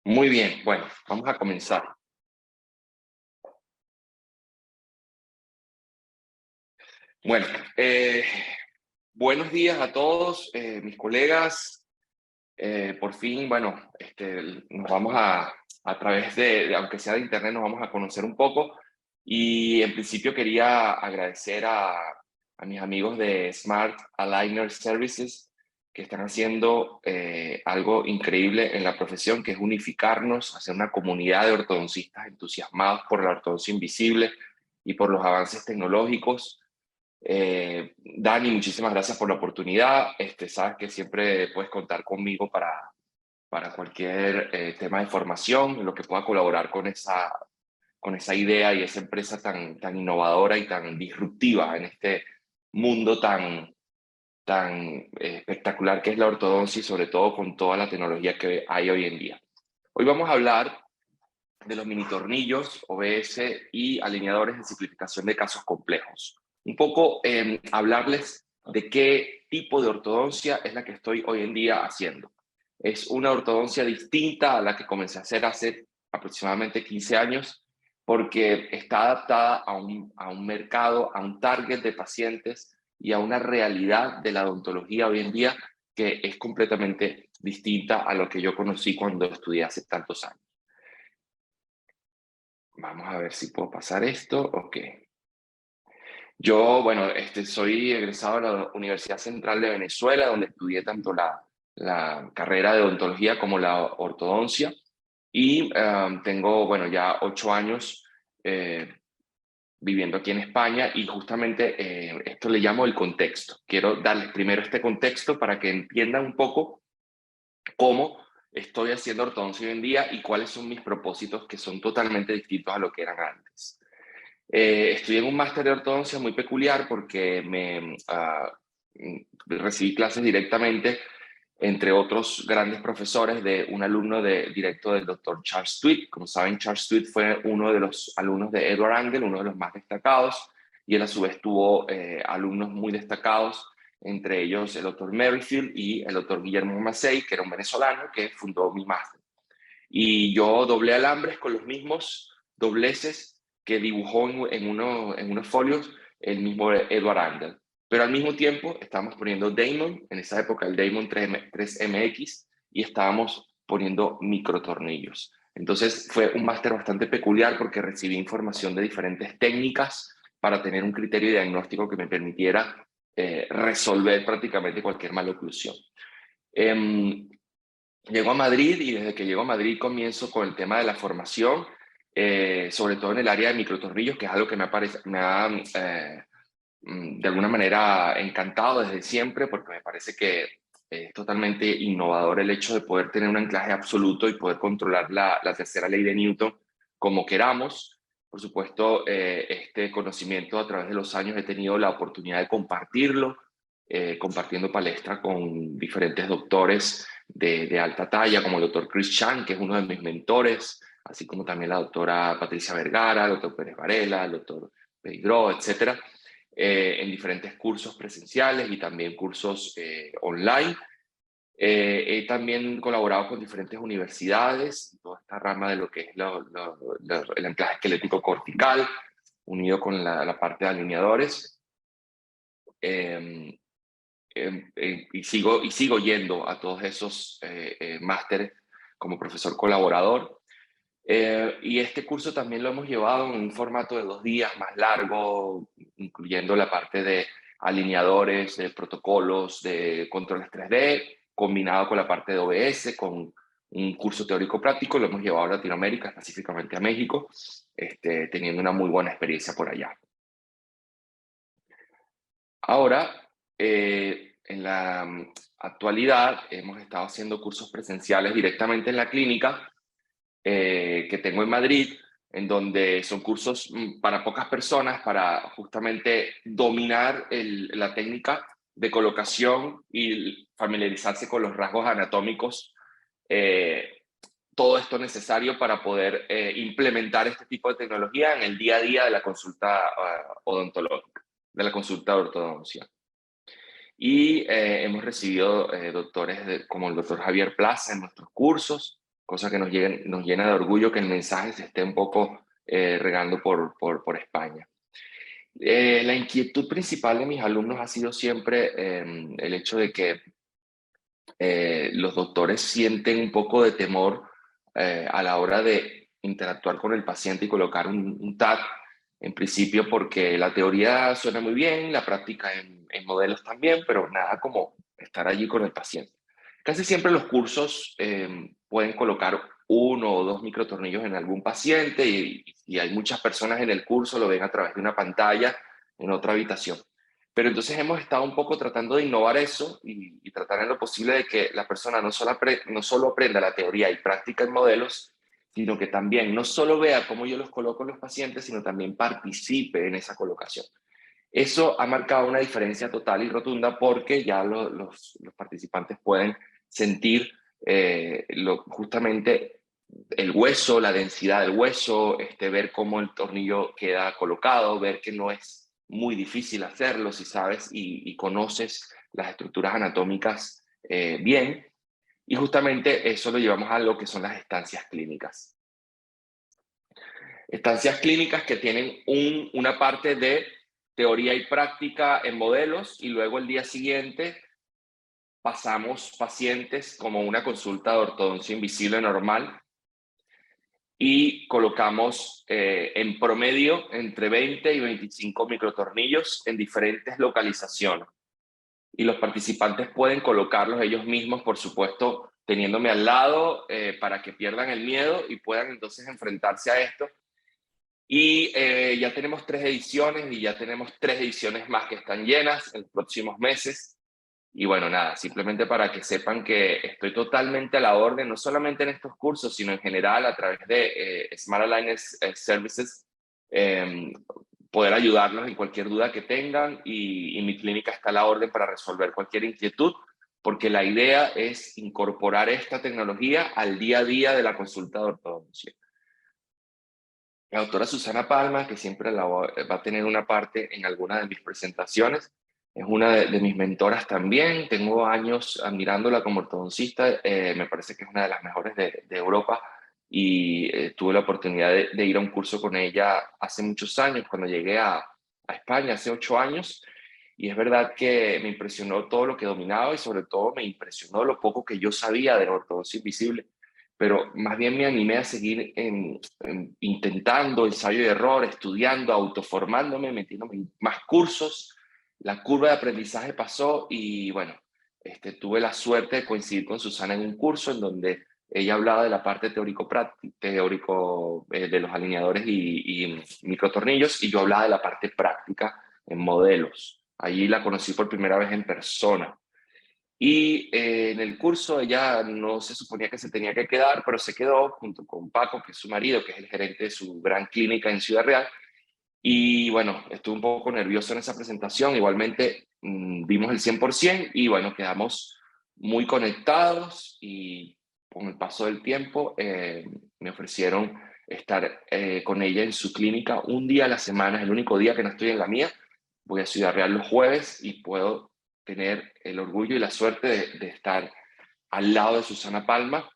Muy bien, bueno, vamos a comenzar. Bueno, buenos días a todos, mis colegas. Por fin, bueno, nos vamos a través aunque sea de internet, nos vamos a conocer un poco. Y en principio quería agradecer a mis amigos de Smart Aligner Services que están haciendo algo increíble en la profesión, que es unificarnos, hacer una comunidad de ortodoncistas entusiasmados por la ortodoncia invisible y por los avances tecnológicos. Dani, muchísimas gracias por la oportunidad. Sabes que siempre puedes contar conmigo para cualquier tema de formación, en lo que pueda colaborar con esa idea y esa empresa tan innovadora y tan disruptiva en este mundo tan espectacular que es la ortodoncia y sobre todo con toda la tecnología que hay hoy en día. Hoy vamos a hablar de los mini tornillos, OBS y alineadores de simplificación de casos complejos. Un poco hablarles de qué tipo de ortodoncia es la que estoy hoy en día haciendo. Es una ortodoncia distinta a la que comencé a hacer hace aproximadamente 15 años, porque está adaptada a un mercado, a un target de pacientes y a una realidad de la odontología hoy en día que es completamente distinta a lo que yo conocí cuando estudié hace tantos años. Vamos a ver si puedo pasar esto. Ok. Yo, bueno, soy egresado de la Universidad Central de Venezuela, donde estudié tanto la carrera de odontología como la ortodoncia. Y tengo, bueno, ya 8 años eh, viviendo aquí en España y justamente esto le llamo el contexto. Quiero darles primero este contexto para que entiendan un poco cómo estoy haciendo ortodoncia hoy en día y cuáles son mis propósitos que son totalmente distintos a lo que eran antes. Estudié en un máster de ortodoncia muy peculiar porque recibí clases directamente, entre otros grandes profesores, de un alumno directo del doctor Charles Tweed. Como saben, Charles Tweed fue uno de los alumnos de Edward Angel, uno de los más destacados, y él a su vez tuvo alumnos muy destacados, entre ellos el doctor Merrifield y el doctor Guillermo Macei, que era un venezolano que fundó mi máster. Y yo doblé alambres con los mismos dobleces que dibujó en unos folios el mismo Edward Angel. Pero al mismo tiempo estábamos poniendo Damon, en esa época el Damon 3MX, y estábamos poniendo microtornillos. Entonces fue un máster bastante peculiar porque recibí información de diferentes técnicas para tener un criterio diagnóstico que me permitiera resolver prácticamente cualquier maloclusión. Llego a Madrid y desde que llego a Madrid comienzo con el tema de la formación, sobre todo en el área de microtornillos, que es algo que me ha de alguna manera encantado desde siempre, porque me parece que es totalmente innovador el hecho de poder tener un anclaje absoluto y poder controlar la tercera ley de Newton como queramos. Por supuesto, este conocimiento a través de los años he tenido la oportunidad de compartirlo, compartiendo palestra con diferentes doctores de alta talla, como el doctor Chris Chan, que es uno de mis mentores, así como también la doctora Patricia Vergara, el doctor Pérez Varela, el doctor Pedro, etcétera, en diferentes cursos presenciales y también cursos online. He también colaborado con diferentes universidades en toda esta rama de lo que es el anclaje esquelético cortical, unido con la parte de alineadores. Eh, y sigo yendo a todos esos másteres como profesor colaborador. Y este curso también lo hemos llevado en un formato de 2 días más largo, incluyendo la parte de alineadores, de protocolos, de controles 3D, combinado con la parte de OBS, con un curso teórico práctico. Lo hemos llevado a Latinoamérica, específicamente a México, teniendo una muy buena experiencia por allá. Ahora, en la actualidad, hemos estado haciendo cursos presenciales directamente en la clínica que tengo en Madrid, en donde son cursos para pocas personas, para justamente dominar la técnica de colocación y familiarizarse con los rasgos anatómicos. eh, Todo esto necesario para poder implementar este tipo de tecnología en el día a día de la consulta odontológica, de la consulta de ortodoncia. Y hemos recibido doctores como el doctor Javier Plaza en nuestros cursos, cosa que nos llena de orgullo que el mensaje se esté un poco regando por España. La inquietud principal de mis alumnos ha sido siempre el hecho de que los doctores sienten un poco de temor a la hora de interactuar con el paciente y colocar un TAC, en principio porque la teoría suena muy bien, la práctica en modelos también, pero nada como estar allí con el paciente. Casi siempre los cursos pueden colocar uno o dos microtornillos en algún paciente y hay muchas personas en el curso, lo ven a través de una pantalla en otra habitación. Pero entonces hemos estado un poco tratando de innovar eso y tratar en lo posible de que la persona no solo aprenda la teoría y práctica en modelos, sino que también no solo vea cómo yo los coloco en los pacientes, sino también participe en esa colocación. Eso ha marcado una diferencia total y rotunda porque ya los participantes pueden sentir justamente el hueso, la densidad del hueso, ver cómo el tornillo queda colocado, ver que no es muy difícil hacerlo si sabes y conoces las estructuras anatómicas bien. Y justamente eso lo llevamos a lo que son las estancias clínicas. Estancias clínicas que tienen una parte de teoría y práctica en modelos y luego el día siguiente pasamos pacientes como una consulta de ortodoncia invisible normal y colocamos en promedio entre 20 y 25 microtornillos en diferentes localizaciones. Y los participantes pueden colocarlos ellos mismos, por supuesto, teniéndome al lado para que pierdan el miedo y puedan entonces enfrentarse a esto. Y ya tenemos 3 ediciones y ya tenemos 3 ediciones más que están llenas en los próximos meses. Y bueno, nada, simplemente para que sepan que estoy totalmente a la orden, no solamente en estos cursos, sino en general a través de Smart Alliance Services, eh, poder ayudarlos en cualquier duda que tengan y mi clínica está a la orden para resolver cualquier inquietud, porque la idea es incorporar esta tecnología al día a día de la consulta de ortodoncia. La doctora Susana Palma, que siempre va a tener una parte en alguna de mis presentaciones, es una de mis mentoras también. Tengo años admirándola como ortodoncista. Me parece que es una de las mejores de Europa y tuve la oportunidad de ir a un curso con ella hace muchos años, cuando llegué a España, hace 8 años. Y es verdad que me impresionó todo lo que dominaba y sobre todo me impresionó lo poco que yo sabía de la ortodoncia invisible, pero más bien me animé a seguir intentando ensayo y error, estudiando, autoformándome, metiéndome en más cursos. La curva de aprendizaje pasó y bueno, tuve la suerte de coincidir con Susana en un curso en donde ella hablaba de la parte teórico de los alineadores y microtornillos y yo hablaba de la parte práctica en modelos. Allí la conocí por primera vez en persona. Y en el curso ella no se suponía que se tenía que quedar, pero se quedó junto con Paco, que es su marido, que es el gerente de su gran clínica en Ciudad Real. Y bueno, estuve un poco nervioso en esa presentación. Igualmente dimos el 100% y bueno, quedamos muy conectados y con el paso del tiempo me ofrecieron estar con ella en su clínica un día a la semana. Es el único día que no estoy en la mía. Voy a Ciudad Real los jueves y puedo tener el orgullo y la suerte de estar al lado de Susana Palma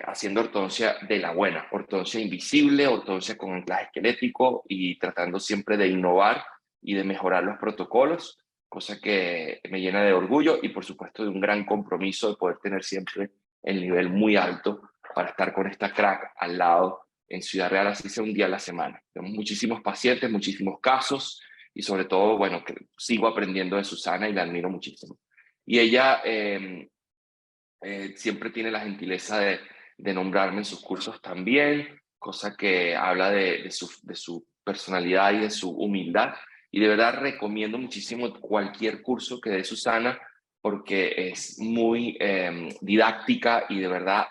haciendo ortodoncia de la buena, ortodoncia invisible, ortodoncia con anclaje esquelético y tratando siempre de innovar y de mejorar los protocolos, cosa que me llena de orgullo y por supuesto de un gran compromiso de poder tener siempre el nivel muy alto para estar con esta crack al lado en Ciudad Real, así sea un día a la semana. Tenemos muchísimos pacientes, muchísimos casos y sobre todo, bueno, que sigo aprendiendo de Susana y la admiro muchísimo. Y ella siempre tiene la gentileza de nombrarme en sus cursos también, cosa que habla de su personalidad y de su humildad. Y de verdad recomiendo muchísimo cualquier curso que dé Susana porque es muy didáctica y de verdad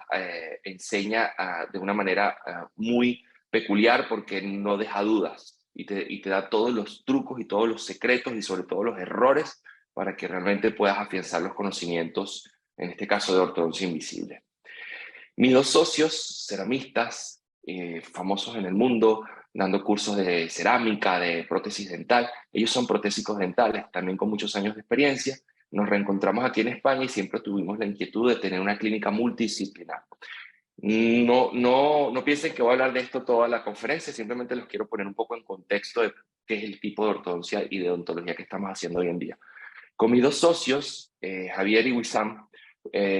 enseña de una manera muy peculiar porque no deja dudas y te da todos los trucos y todos los secretos y sobre todo los errores para que realmente puedas afianzar los conocimientos, en este caso de ortodoncia invisible. Mis 2 socios, ceramistas, famosos en el mundo, dando cursos de cerámica, de prótesis dental. Ellos son protésicos dentales, también con muchos años de experiencia. Nos reencontramos aquí en España y siempre tuvimos la inquietud de tener una clínica multidisciplinar. No piensen que voy a hablar de esto toda la conferencia, simplemente los quiero poner un poco en contexto de qué es el tipo de ortodoncia y de odontología que estamos haciendo hoy en día. Con mis dos socios, Javier y Wissam,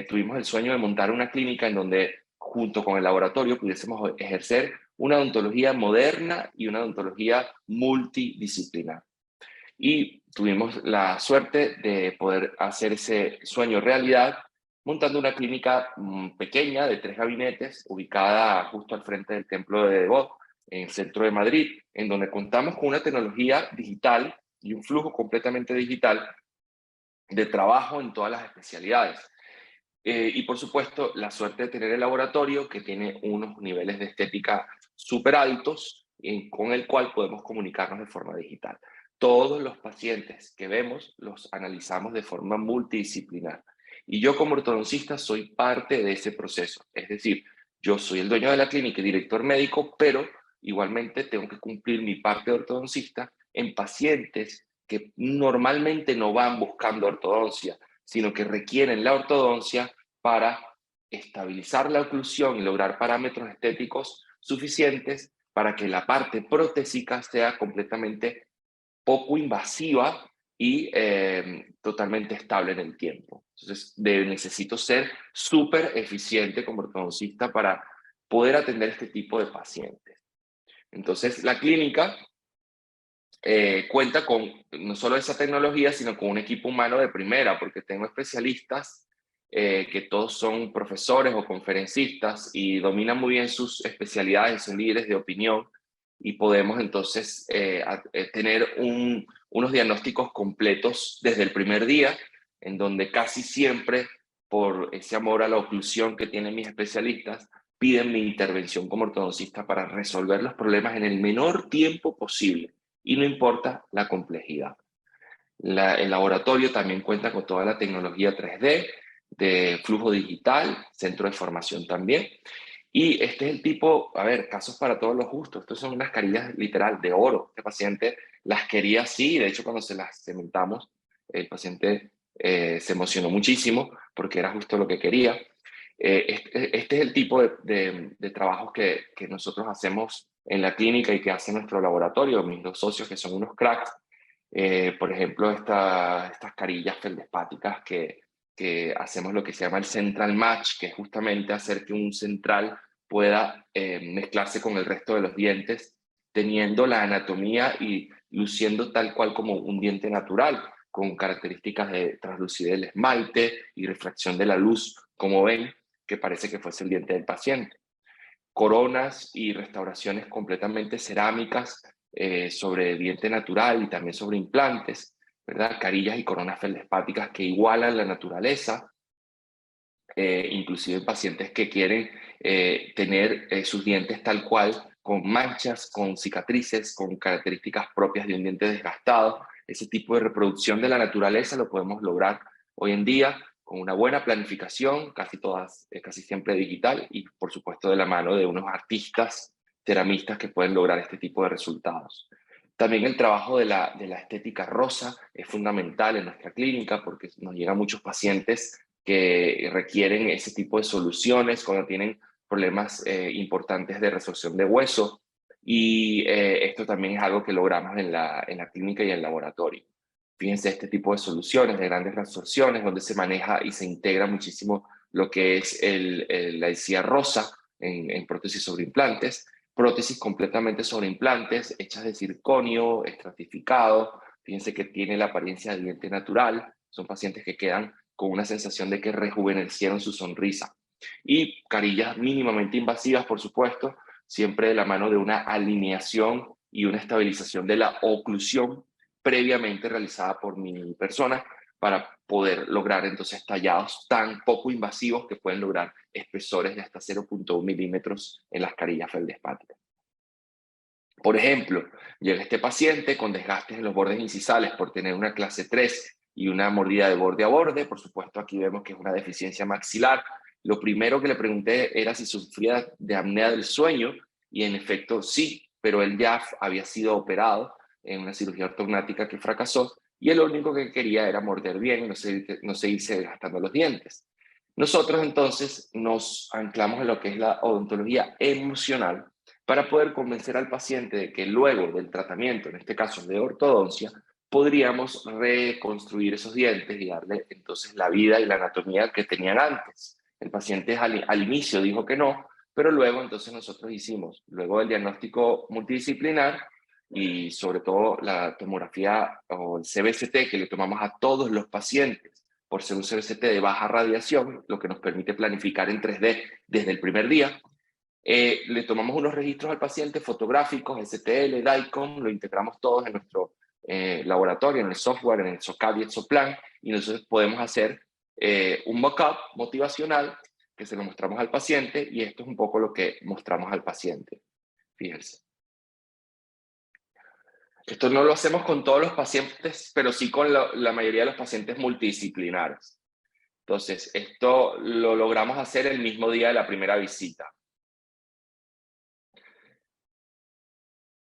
tuvimos el sueño de montar una clínica en donde, junto con el laboratorio, pudiésemos ejercer una odontología moderna y una odontología multidisciplinar. Y tuvimos la suerte de poder hacer ese sueño realidad montando una clínica pequeña de 3 gabinetes ubicada justo al frente del Templo de Devot, en el centro de Madrid, en donde contamos con una tecnología digital y un flujo completamente digital de trabajo en todas las especialidades. Y por supuesto, la suerte de tener el laboratorio que tiene unos niveles de estética súper altos con el cual podemos comunicarnos de forma digital. Todos los pacientes que vemos los analizamos de forma multidisciplinar. Y yo como ortodoncista soy parte de ese proceso. Es decir, yo soy el dueño de la clínica y director médico, pero igualmente tengo que cumplir mi parte de ortodoncista en pacientes que normalmente no van buscando ortodoncia, sino que requieren la ortodoncia para estabilizar la oclusión y lograr parámetros estéticos suficientes para que la parte protésica sea completamente poco invasiva y totalmente estable en el tiempo. Entonces, necesito ser súper eficiente como ortodoncista para poder atender este tipo de pacientes. Entonces, la clínica cuenta con no solo esa tecnología, sino con un equipo humano de primera, porque tengo especialistas que todos son profesores o conferencistas y dominan muy bien sus especialidades, son líderes de opinión y podemos entonces tener unos diagnósticos completos desde el primer día, en donde casi siempre, por ese amor a la oclusión que tienen mis especialistas, piden mi intervención como ortodoncista para resolver los problemas en el menor tiempo posible y no importa la complejidad. El laboratorio también cuenta con toda la tecnología 3D, de flujo digital, centro de formación también. Y este es el tipo, a ver, casos para todos los gustos. Estos son unas carillas literal de oro. Este paciente las quería así, de hecho cuando se las cementamos, el paciente se emocionó muchísimo porque era justo lo que quería. Este es el tipo de trabajos que nosotros hacemos en la clínica y que hace nuestro laboratorio, mis dos socios que son unos cracks. Por ejemplo, estas carillas feldespáticas que hacemos lo que se llama el central match, que es justamente hacer que un central pueda mezclarse con el resto de los dientes, teniendo la anatomía y luciendo tal cual como un diente natural, con características de translucidez del esmalte y refracción de la luz, como ven, que parece que fuese el diente del paciente. Coronas y restauraciones completamente cerámicas sobre diente natural y también sobre implantes, ¿verdad? Carillas y coronas feldespáticas que igualan la naturaleza, inclusive pacientes que quieren tener sus dientes tal cual, con manchas, con cicatrices, con características propias de un diente desgastado. Ese tipo de reproducción de la naturaleza lo podemos lograr hoy en día con una buena planificación, casi siempre digital, y por supuesto de la mano de unos artistas, ceramistas que pueden lograr este tipo de resultados. También el trabajo de la estética rosa es fundamental en nuestra clínica porque nos llegan muchos pacientes que requieren ese tipo de soluciones cuando tienen problemas importantes de resorción de hueso. Y esto también es algo que logramos en la clínica y en el laboratorio. Fíjense este tipo de soluciones de grandes resorciones donde se maneja y se integra muchísimo lo que es la encía rosa en prótesis sobre implantes, prótesis completamente sobre implantes hechas de circonio estratificado. Fíjense que tiene la apariencia de diente natural. Son pacientes que quedan con una sensación de que rejuvenecieron su sonrisa. Y carillas mínimamente invasivas, por supuesto, siempre de la mano de una alineación y una estabilización de la oclusión previamente realizada por mi persona para poder lograr entonces tallados tan poco invasivos que pueden lograr espesores de hasta 0,1 milímetros en las carillas feldespáticas. Por ejemplo, llega este paciente con desgastes en los bordes incisales por tener una clase 3 y una mordida de borde a borde. Por supuesto, aquí vemos que es una deficiencia maxilar. Lo primero que le pregunté era si sufría de apnea del sueño y en efecto sí, pero él ya había sido operado en una cirugía ortognática que fracasó y él lo único que quería era morder bien y no seguirse desgastando los dientes. Nosotros entonces nos anclamos en lo que es la odontología emocional para poder convencer al paciente de que luego del tratamiento, en este caso de ortodoncia, podríamos reconstruir esos dientes y darle entonces la vida y la anatomía que tenían antes. El paciente al inicio dijo que no, pero luego entonces nosotros hicimos, luego del diagnóstico multidisciplinar y sobre todo la tomografía o el CBCT que le tomamos a todos los pacientes por ser un CBCT de baja radiación, lo que nos permite planificar en 3D desde el primer día. Le tomamos unos registros al paciente fotográficos, STL, DICOM, lo integramos todos en nuestro laboratorio, en el software, en el SOCAD y el SOPLAN, y nosotros podemos hacer un mock-up motivacional que se lo mostramos al paciente, y esto es un poco lo que mostramos al paciente. Fíjense. Esto no lo hacemos con todos los pacientes, pero sí con la mayoría de los pacientes multidisciplinares. Entonces, esto lo logramos hacer el mismo día de la primera visita.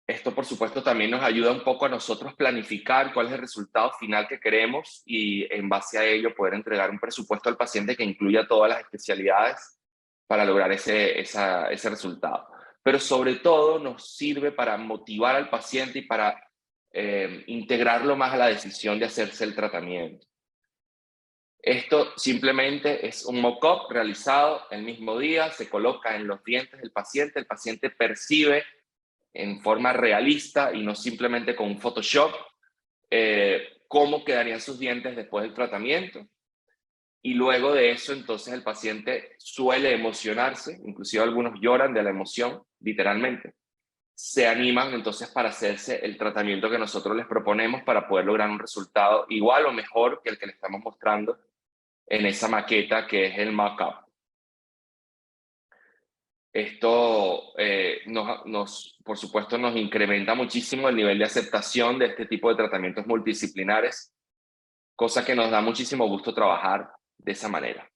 Esto, por supuesto, también nos ayuda un poco a nosotros planificar cuál es el resultado final que queremos y en base a ello poder entregar un presupuesto al paciente que incluya todas las especialidades para lograr ese resultado. Pero sobre todo nos sirve para motivar al paciente y para integrarlo más a la decisión de hacerse el tratamiento. Esto simplemente es un mock-up realizado el mismo día, se coloca en los dientes del paciente, el paciente percibe en forma realista y no simplemente con un Photoshop cómo quedarían sus dientes después del tratamiento. Y luego de eso, entonces el paciente suele emocionarse, inclusive algunos lloran de la emoción, literalmente. Se animan entonces para hacerse el tratamiento que nosotros les proponemos para poder lograr un resultado igual o mejor que el que le estamos mostrando en esa maqueta que es el mock-up. Esto por supuesto, nos incrementa muchísimo el nivel de aceptación de este tipo de tratamientos multidisciplinares, cosa que nos da muchísimo gusto trabajar de esa manera.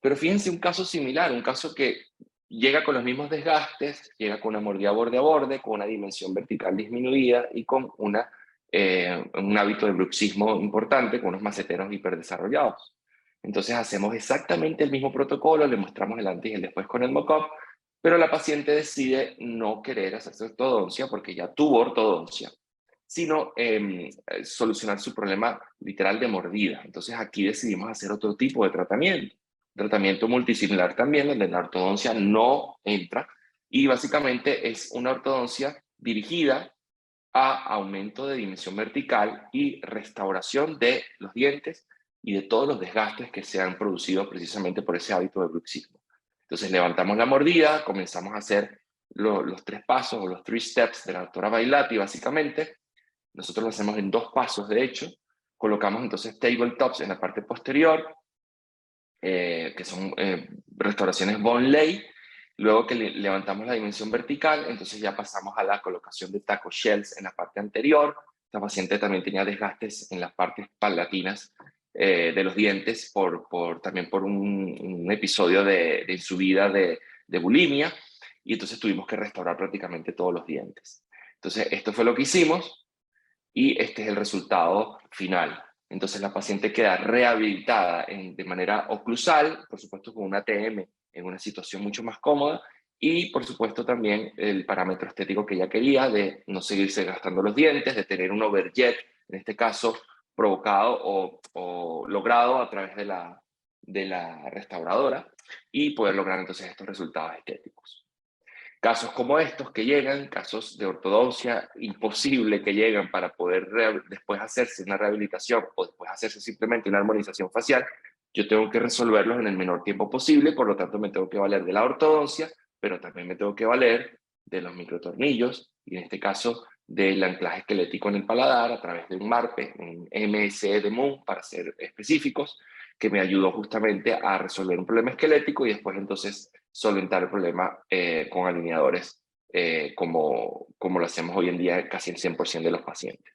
Pero fíjense un caso similar, un caso que llega con los mismos desgastes, llega con una mordida borde a borde, con una dimensión vertical disminuida y con un hábito de bruxismo importante, con unos maceteros hiperdesarrollados. Entonces hacemos exactamente el mismo protocolo, le mostramos el antes y el después con el mock-up, pero la paciente decide no querer hacerse ortodoncia porque ya tuvo ortodoncia, sino solucionar su problema literal de mordida. Entonces aquí decidimos hacer otro tipo de tratamiento multidisciplinar también, donde la ortodoncia no entra, y básicamente es una ortodoncia dirigida a aumento de dimensión vertical y restauración de los dientes y de todos los desgastes que se han producido precisamente por ese hábito de bruxismo. Entonces levantamos la mordida, comenzamos a hacer los 3 pasos o los 3 steps de la doctora Bailati básicamente. Nosotros lo hacemos en 2 pasos, de hecho. Colocamos entonces tabletops en la parte posterior, que son restauraciones Bone-Lay. Luego que levantamos la dimensión vertical, entonces ya pasamos a la colocación de taco shells en la parte anterior. Esta paciente también tenía desgastes en las partes palatinas de los dientes también por un episodio en su vida de bulimia, y entonces tuvimos que restaurar prácticamente todos los dientes. Entonces esto fue lo que hicimos y este es el resultado final. Entonces la paciente queda rehabilitada de manera oclusal, por supuesto con una TM en una situación mucho más cómoda, y por supuesto también el parámetro estético que ella quería de no seguirse gastando los dientes, de tener un overjet, en este caso provocado o logrado a través de la restauradora, y poder lograr entonces estos resultados estéticos. Casos como estos que llegan, casos de ortodoncia imposible que llegan para poder después hacerse una rehabilitación o después hacerse simplemente una armonización facial, yo tengo que resolverlos en el menor tiempo posible, por lo tanto me tengo que valer de la ortodoncia, pero también me tengo que valer de los microtornillos y en este caso del anclaje esquelético en el paladar a través de un MARPE, un MSE de Moon para ser específicos, que me ayudó justamente a resolver un problema esquelético y después entonces solventar el problema con alineadores como lo hacemos hoy en día casi el 100% de los pacientes.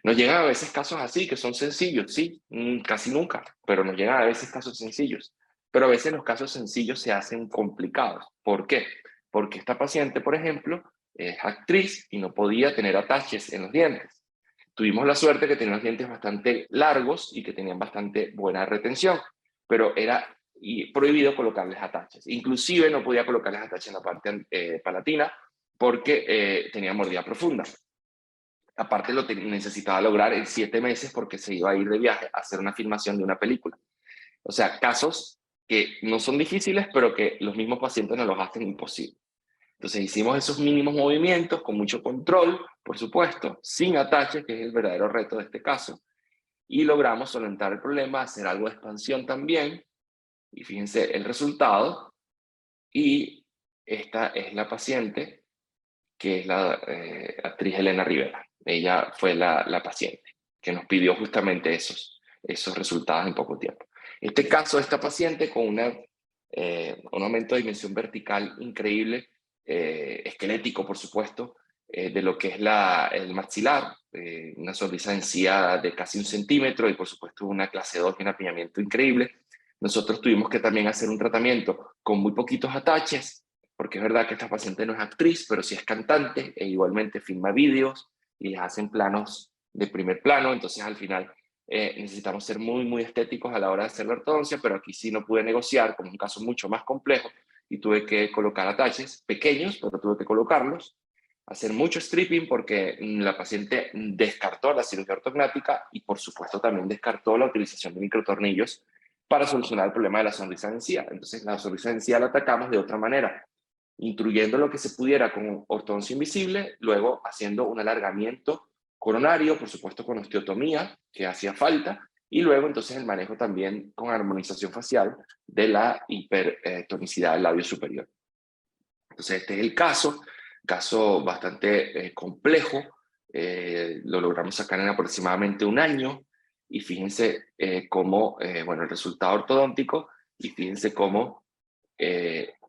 Nos llegan a veces casos así, que son sencillos, sí, casi nunca, pero nos llegan a veces casos sencillos. Pero a veces los casos sencillos se hacen complicados. ¿Por qué? Porque esta paciente, por ejemplo, es actriz y no podía tener ataches en los dientes. Tuvimos la suerte que tenía los dientes bastante largos y que tenían bastante buena retención, pero era y prohibido colocarles ataches. Inclusive no podía colocarles ataches en la parte palatina porque tenía mordida profunda. Aparte lo necesitaba lograr en 7 meses porque se iba a ir de viaje a hacer una filmación de una película. O sea, casos que no son difíciles, pero que los mismos pacientes nos los hacen imposible. Entonces hicimos esos mínimos movimientos con mucho control, por supuesto, sin ataches, que es el verdadero reto de este caso, y logramos solventar el problema, hacer algo de expansión también, y fíjense el resultado, y esta es la paciente, que es la actriz Elena Rivera. Ella fue la paciente que nos pidió justamente esos resultados en poco tiempo. Este caso, esta paciente con un aumento de dimensión vertical increíble, esquelético, por supuesto, de lo que es el maxilar, una sonrisa encía de casi 1 centímetro y, por supuesto, una clase 2 y un apiñamiento increíble. Nosotros tuvimos que también hacer un tratamiento con muy poquitos ataches, porque es verdad que esta paciente no es actriz, pero sí es cantante e igualmente filma vídeos y les hacen planos de primer plano, entonces al final necesitamos ser muy, muy estéticos a la hora de hacer la ortodoncia, pero aquí sí no pude negociar, como un caso mucho más complejo, y tuve que colocar ataches pequeños, pero tuve que colocarlos, hacer mucho stripping porque la paciente descartó la cirugía ortognática y por supuesto también descartó la utilización de microtornillos para solucionar el problema de la sonrisa encía. Entonces la sonrisa encía la atacamos de otra manera, instruyendo lo que se pudiera con ortodoncia invisible, luego haciendo un alargamiento coronario, por supuesto con osteotomía, que hacía falta, y luego entonces el manejo también con armonización facial de la hipertonicidad del labio superior. Entonces este es el caso bastante complejo, lo logramos sacar en aproximadamente 1 año, y fíjense cómo, bueno, el resultado ortodóntico, y fíjense cómo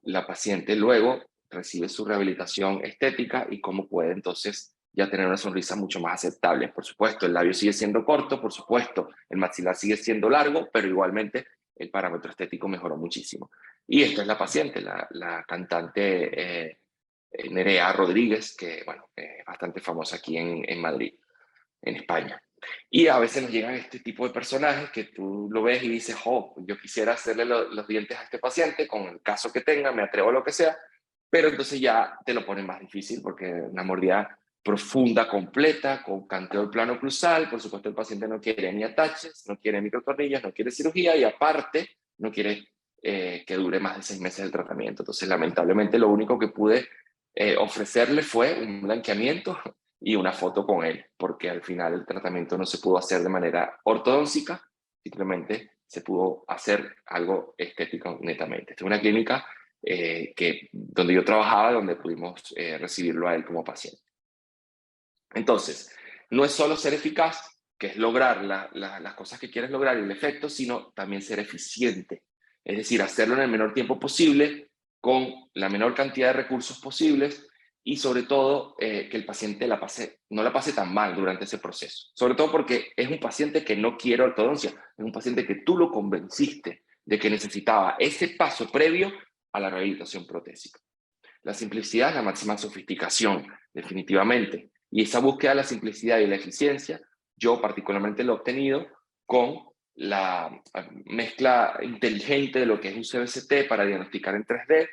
la paciente luego recibe su rehabilitación estética y cómo puede entonces ya tener una sonrisa mucho más aceptable. Por supuesto, el labio sigue siendo corto, por supuesto, el maxilar sigue siendo largo, pero igualmente el parámetro estético mejoró muchísimo. Y esta es la paciente, la cantante Nerea Rodríguez, que bueno, es bastante famosa aquí en Madrid, en España. Y a veces nos llegan este tipo de personajes que tú lo ves y dices, oh, yo quisiera hacerle los dientes a este paciente con el caso que tenga, me atrevo a lo que sea, pero entonces ya te lo ponen más difícil porque una mordida profunda, completa, con canteo del plano cruzal, por supuesto el paciente no quiere ni ataches, no quiere microtornillos, no quiere cirugía y aparte no quiere que dure más de 6 meses el tratamiento. Entonces lamentablemente lo único que pude ofrecerle fue un blanqueamiento y una foto con él, porque al final el tratamiento no se pudo hacer de manera ortodóntica, simplemente se pudo hacer algo estético netamente. Esta es una clínica donde yo trabajaba, donde pudimos recibirlo a él como paciente. Entonces, no es solo ser eficaz, que es lograr las cosas que quieres lograr y el efecto, sino también ser eficiente. Es decir, hacerlo en el menor tiempo posible, con la menor cantidad de recursos posibles y sobre todo que el paciente no la pase tan mal durante ese proceso. Sobre todo porque es un paciente que no quiere ortodoncia, es un paciente que tú lo convenciste de que necesitaba ese paso previo a la rehabilitación protésica. La simplicidad es la máxima sofisticación, definitivamente. Y esa búsqueda de la simplicidad y la eficiencia, yo particularmente lo he obtenido con la mezcla inteligente de lo que es un CBCT para diagnosticar en 3D,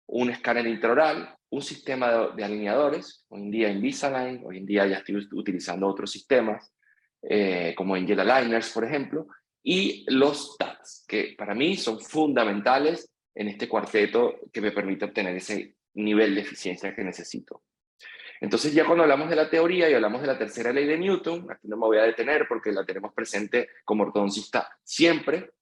un escáner intraoral, un sistema de alineadores, hoy en día Invisalign, hoy en día ya estoy utilizando otros sistemas, como Angel Aligners, por ejemplo, y los TATs, que para mí son fundamentales en este cuarteto que me permite obtener ese nivel de eficiencia que necesito. Entonces ya cuando hablamos de la teoría y hablamos de la tercera ley de Newton, aquí no me voy a detener porque la tenemos presente como ortodoncista siempre,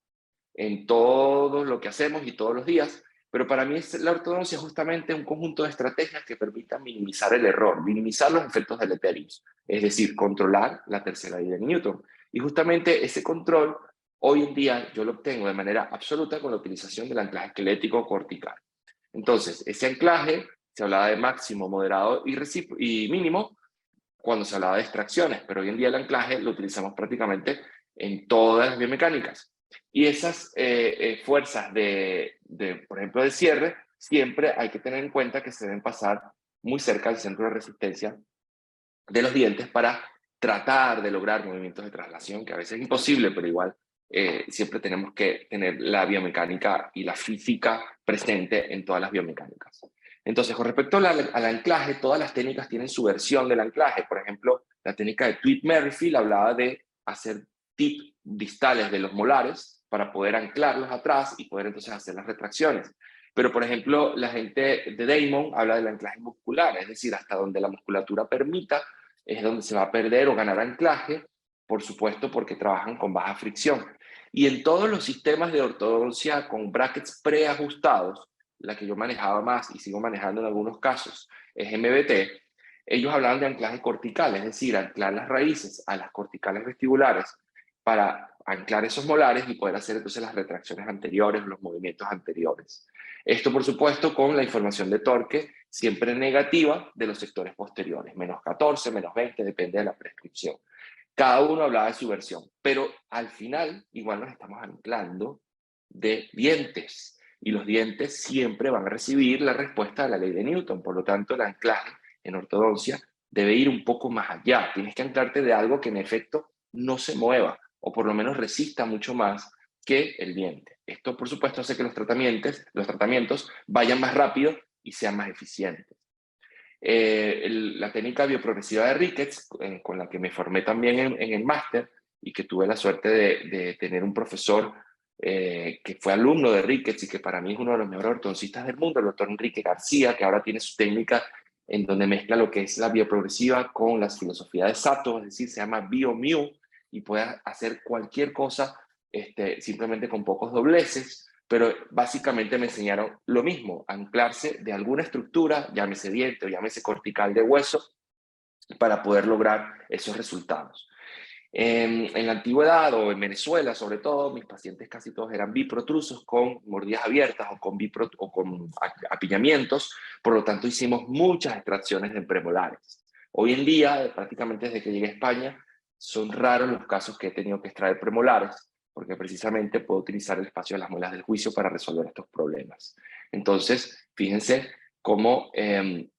en todo lo que hacemos y todos los días, pero para mí la ortodoncia es justamente un conjunto de estrategias que permitan minimizar el error, minimizar los efectos deleterios, es decir, controlar la tercera ley de Newton. Y justamente ese control, hoy en día yo lo obtengo de manera absoluta con la utilización del anclaje esquelético cortical. Entonces, ese anclaje se hablaba de máximo, moderado y mínimo cuando se hablaba de extracciones, pero hoy en día el anclaje lo utilizamos prácticamente en todas las biomecánicas. Y esas fuerzas por ejemplo, de cierre, siempre hay que tener en cuenta que se deben pasar muy cerca del centro de resistencia de los dientes para tratar de lograr movimientos de traslación, que a veces es imposible, pero igual siempre tenemos que tener la biomecánica y la física presente en todas las biomecánicas. Entonces, con respecto al anclaje, todas las técnicas tienen su versión del anclaje. Por ejemplo, la técnica de Tweed-Merrifield hablaba de hacer tips distales de los molares para poder anclarlos atrás y poder entonces hacer las retracciones. Pero, por ejemplo, la gente de Damon habla del anclaje muscular, es decir, hasta donde la musculatura permita es donde se va a perder o ganar anclaje, por supuesto, porque trabajan con baja fricción. Y en todos los sistemas de ortodoncia con brackets preajustados, la que yo manejaba más y sigo manejando en algunos casos es MBT, ellos hablaban de anclaje cortical, es decir, anclar las raíces a las corticales vestibulares para anclar esos molares y poder hacer entonces las retracciones anteriores, los movimientos anteriores. Esto, por supuesto, con la información de torque siempre negativa de los sectores posteriores, menos 14, menos 20, depende de la prescripción. Cada uno hablaba de su versión, pero al final igual nos estamos anclando de dientes y los dientes siempre van a recibir la respuesta de la ley de Newton. Por lo tanto, el anclaje en ortodoncia debe ir un poco más allá. Tienes que anclarte de algo que en efecto no se mueva o por lo menos resista mucho más que el diente. Esto, por supuesto, hace que los tratamientos vayan más rápido y sean más eficientes. La técnica bioprogresiva de Ricketts, con la que me formé también en el máster y que tuve la suerte de tener un profesor que fue alumno de Ricketts y que para mí es uno de los mejores ortodoncistas del mundo, el doctor Enrique García, que ahora tiene su técnica en donde mezcla lo que es la bioprogresiva con la filosofía de Sato, es decir, se llama BioMu y puede hacer cualquier cosa simplemente con pocos dobleces, pero básicamente me enseñaron lo mismo, anclarse de alguna estructura, llámese diente o llámese cortical de hueso, para poder lograr esos resultados. En la antigüedad o en Venezuela, sobre todo, mis pacientes casi todos eran biprotrusos con mordidas abiertas o con apillamientos, por lo tanto hicimos muchas extracciones de premolares. Hoy en día, prácticamente desde que llegué a España, son raros los casos que he tenido que extraer premolares, porque precisamente puedo utilizar el espacio de las muelas del juicio para resolver estos problemas. Entonces, fíjense cómo en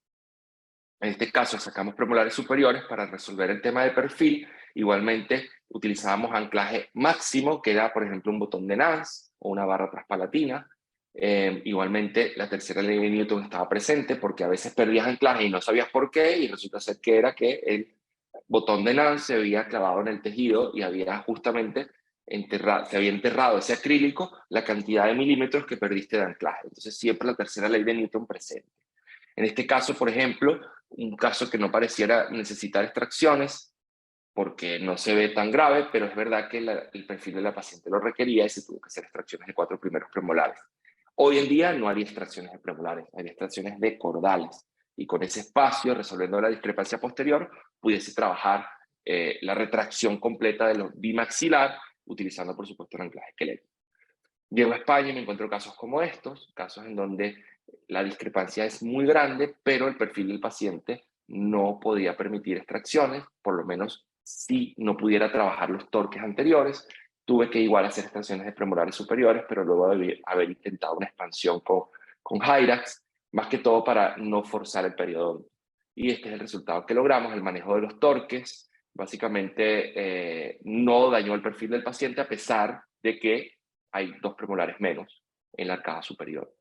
este caso sacamos premolares superiores para resolver el tema de perfil. Igualmente utilizábamos anclaje máximo, que era por ejemplo un botón de Nance o una barra traspalatina. Igualmente la tercera ley de Newton estaba presente porque a veces perdías anclaje y no sabías por qué, y resulta ser que era que el botón de Nance se había clavado en el tejido y había justamente se había enterrado ese acrílico la cantidad de milímetros que perdiste de anclaje. Entonces siempre la tercera ley de Newton presente. En este caso, por ejemplo, un caso que no pareciera necesitar extracciones porque no se ve tan grave, pero es verdad que el perfil de la paciente lo requería y se tuvo que hacer extracciones de 4 primeros premolares. Hoy en día no hay extracciones de premolares, hay extracciones de cordales. Y con ese espacio, resolviendo la discrepancia posterior, pudiese trabajar la retracción completa de los bimaxilar, utilizando, por supuesto, el anclaje esquelético. Llego a España y me encuentro casos como estos, casos en donde la discrepancia es muy grande, pero el perfil del paciente no podía permitir extracciones, por lo menos si no pudiera trabajar los torques anteriores. Tuve que igual hacer extracciones de premolares superiores, pero luego de haber intentado una expansión con Hyrax, más que todo para no forzar el periodo. Y este es el resultado que logramos, el manejo de los torques. Básicamente no dañó el perfil del paciente a pesar de que hay 2 premolares menos en la arcada superior.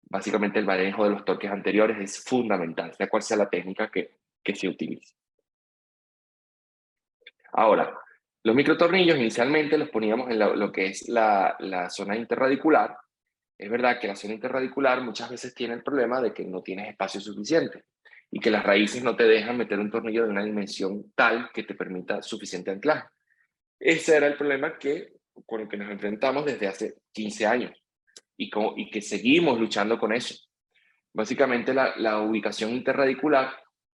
Básicamente el manejo de los torques anteriores es fundamental, sea cual sea la técnica que se utilice. Ahora, los microtornillos inicialmente los poníamos en lo que es la zona interradicular. Es verdad que la zona interradicular muchas veces tiene el problema de que no tienes espacio suficiente y que las raíces no te dejan meter un tornillo de una dimensión tal que te permita suficiente anclaje. Ese era el problema con el que nos enfrentamos desde hace 15 años y que seguimos luchando con eso. Básicamente la ubicación interradicular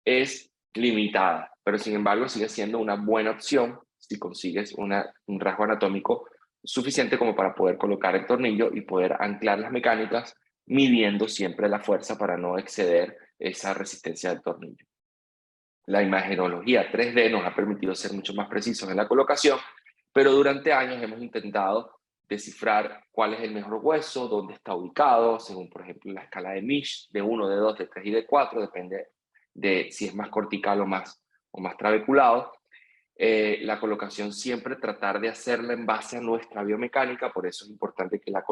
es limitada, pero sin embargo sigue siendo una buena opción si consigues un rasgo anatómico suficiente como para poder colocar el tornillo y poder anclar las mecánicas midiendo siempre la fuerza para no exceder esa resistencia del tornillo. La imagenología 3D nos ha permitido ser mucho más precisos en la colocación, pero durante años hemos intentado descifrar cuál es el mejor hueso, dónde está ubicado, según por ejemplo la escala de Misch, de 1, de 2, de 3 y de 4, depende de si es más cortical o más trabeculado. La colocación siempre tratar de hacerla en base a nuestra biomecánica, por eso es importante que lo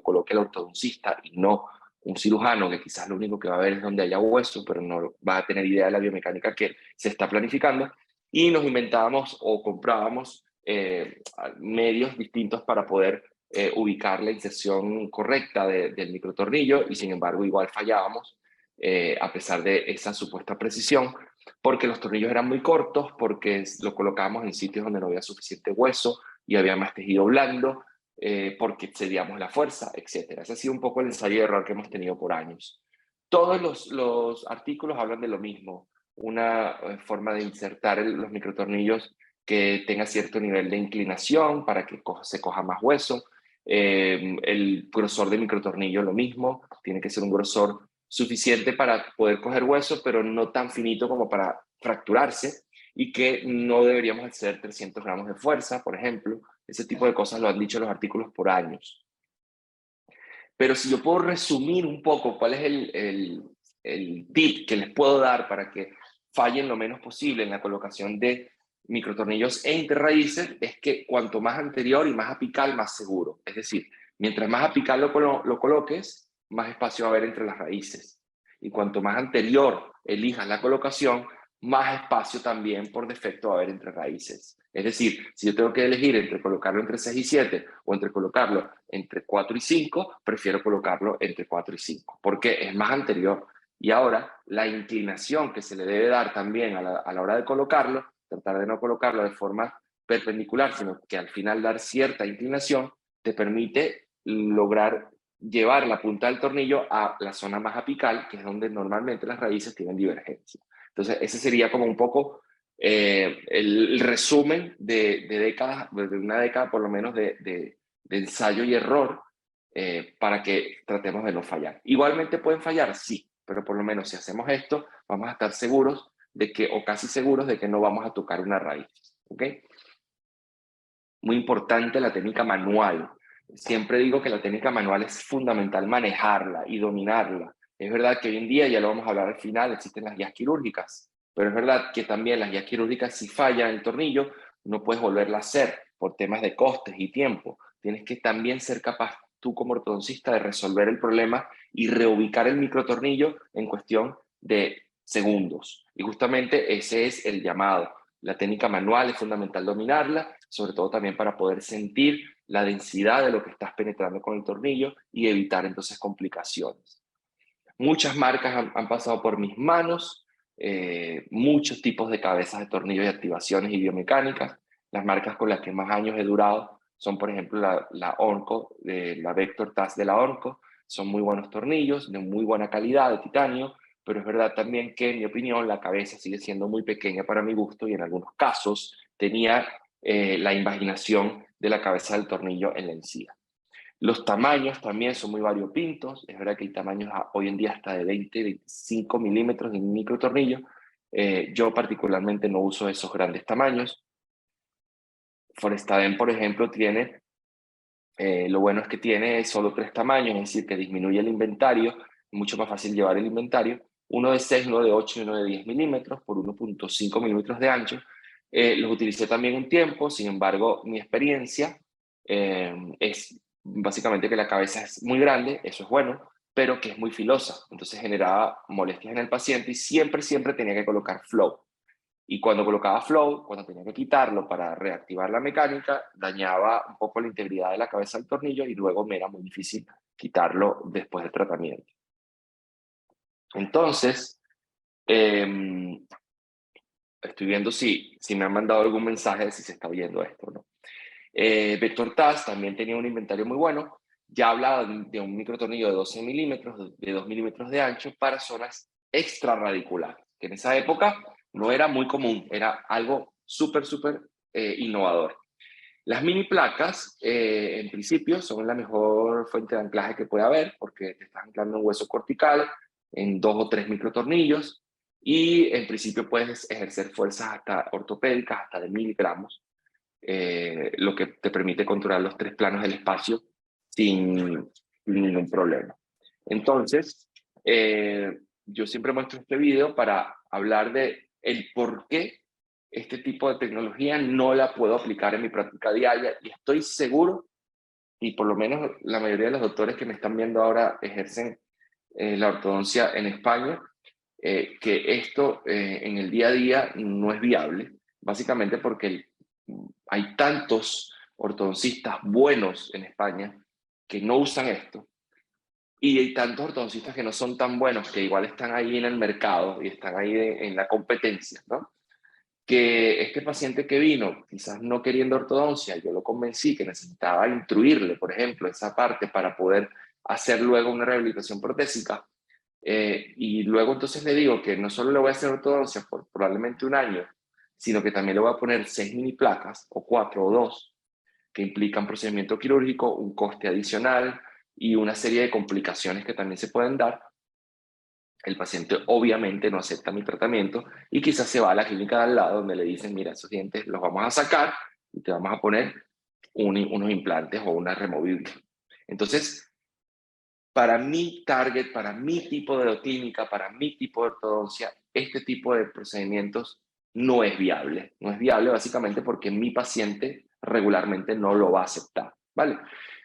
coloque el ortodoncista y no un cirujano, que quizás lo único que va a ver es donde haya hueso, pero no va a tener idea de la biomecánica que se está planificando. Y nos inventábamos o comprábamos medios distintos para poder ubicar la inserción correcta del microtornillo, y sin embargo igual fallábamos a pesar de esa supuesta precisión, porque los tornillos eran muy cortos, porque lo colocábamos en sitios donde no había suficiente hueso y había más tejido blando, porque excedíamos la fuerza, etc. Ese ha sido un poco el ensayo y error que hemos tenido por años. Todos los artículos hablan de lo mismo, una forma de insertar los microtornillos que tenga cierto nivel de inclinación para que se coja más hueso. El grosor de microtornillo lo mismo, tiene que ser un grosor suficiente para poder coger hueso, pero no tan finito como para fracturarse, y que no deberíamos hacer 300 gramos de fuerza, por ejemplo. Ese tipo de cosas lo han dicho los artículos por años. Pero si yo puedo resumir un poco cuál es el tip que les puedo dar para que fallen lo menos posible en la colocación de microtornillos e interraíces, es que cuanto más anterior y más apical, más seguro. Es decir, mientras más apical lo coloques, más espacio va a haber entre las raíces. Y cuanto más anterior elijas la colocación, más espacio también por defecto va a haber entre raíces. Es decir, si yo tengo que elegir entre colocarlo entre 6 y 7 o entre colocarlo entre 4 y 5, prefiero colocarlo entre 4 y 5, porque es más anterior. Y ahora, la inclinación que se le debe dar también a la hora de colocarlo, tratar de no colocarlo de forma perpendicular, sino que al final dar cierta inclinación, te permite lograr llevar la punta del tornillo a la zona más apical, que es donde normalmente las raíces tienen divergencia. Entonces, ese sería como un poco el resumen de décadas, de una década por lo menos de ensayo y error, para que tratemos de no fallar. Igualmente pueden fallar, sí, pero por lo menos si hacemos esto, vamos a estar seguros de que, o casi seguros de que no vamos a tocar una raíz. ¿Ok? Muy importante la técnica manual. Siempre digo que la técnica manual es fundamental manejarla y dominarla. Es verdad que hoy en día, ya lo vamos a hablar al final, existen las guías quirúrgicas, pero es verdad que también las guías quirúrgicas, si falla el tornillo, no puedes volverla a hacer por temas de costes y tiempo. Tienes que también ser capaz tú como ortodoncista de resolver el problema y reubicar el microtornillo en cuestión de segundos. Y justamente ese es el llamado. La técnica manual es fundamental dominarla, sobre todo también para poder sentir la densidad de lo que estás penetrando con el tornillo y evitar entonces complicaciones. Muchas marcas han pasado por mis manos, muchos tipos de cabezas de tornillo y activaciones y biomecánicas. Las marcas con las que más años he durado son, por ejemplo, la Ornco, la Vector TAS de la Ornco. Son muy buenos tornillos, de muy buena calidad, de titanio, pero es verdad también que, en mi opinión, la cabeza sigue siendo muy pequeña para mi gusto, y en algunos casos tenía la invaginación de la cabeza del tornillo en la encía. Los tamaños también son muy variopintos. Es verdad que hay tamaños hoy en día hasta de 20, 25 milímetros de microtornillo. Yo particularmente no uso esos grandes tamaños. Forestaden, por ejemplo, tiene, lo bueno es que tiene solo 3 tamaños, es decir, que disminuye el inventario, mucho más fácil llevar el inventario. Uno de 6, uno de 8 y uno de 10 milímetros por 1.5 milímetros de ancho. Los utilicé también un tiempo, sin embargo, mi experiencia es básicamente que la cabeza es muy grande, eso es bueno, pero que es muy filosa, entonces generaba molestias en el paciente, y siempre, siempre tenía que colocar flow. Y cuando colocaba flow, cuando tenía que quitarlo para reactivar la mecánica, dañaba un poco la integridad de la cabeza del tornillo, y luego me era muy difícil quitarlo después del tratamiento. Entonces, estoy viendo si me han mandado algún mensaje de si se está oyendo esto, ¿no? Vector TAS también tenía un inventario muy bueno. Ya hablaba de un microtornillo de 12 milímetros, de 2 milímetros de ancho, para zonas extrarradiculares, que en esa época no era muy común, era algo súper, súper innovador. Las mini placas, en principio, son la mejor fuente de anclaje que puede haber, porque te estás anclando un hueso cortical en 2 o 3 microtornillos, y en principio puedes ejercer fuerzas hasta ortopédicas, hasta de 1000 gramos, lo que te permite controlar los 3 planos del espacio sin ningún problema. Entonces, yo siempre muestro este video para hablar de el por qué este tipo de tecnología no la puedo aplicar en mi práctica diaria y estoy seguro, y por lo menos la mayoría de los doctores que me están viendo ahora ejercen la ortodoncia en España, que esto en el día a día no es viable, básicamente porque hay tantos ortodoncistas buenos en España que no usan esto, y hay tantos ortodoncistas que no son tan buenos, que igual están ahí en el mercado y están ahí en la competencia, ¿no? Que este paciente que vino, quizás no queriendo ortodoncia, yo lo convencí que necesitaba instruirle, por ejemplo, esa parte para poder hacer luego una rehabilitación protésica. Y luego entonces le digo que no solo le voy a hacer ortodoncia por probablemente un año, sino que también le voy a poner 6 mini placas, o 4 o 2, que implican procedimiento quirúrgico, un coste adicional y una serie de complicaciones que también se pueden dar. El paciente obviamente no acepta mi tratamiento y quizás se va a la clínica de al lado donde le dicen, mira, esos dientes los vamos a sacar y te vamos a poner unos implantes o una removible. Entonces, para mi target, para mi tipo de clínica, para mi tipo de ortodoncia, este tipo de procedimientos no es viable. No es viable básicamente porque mi paciente regularmente no lo va a aceptar, ¿vale?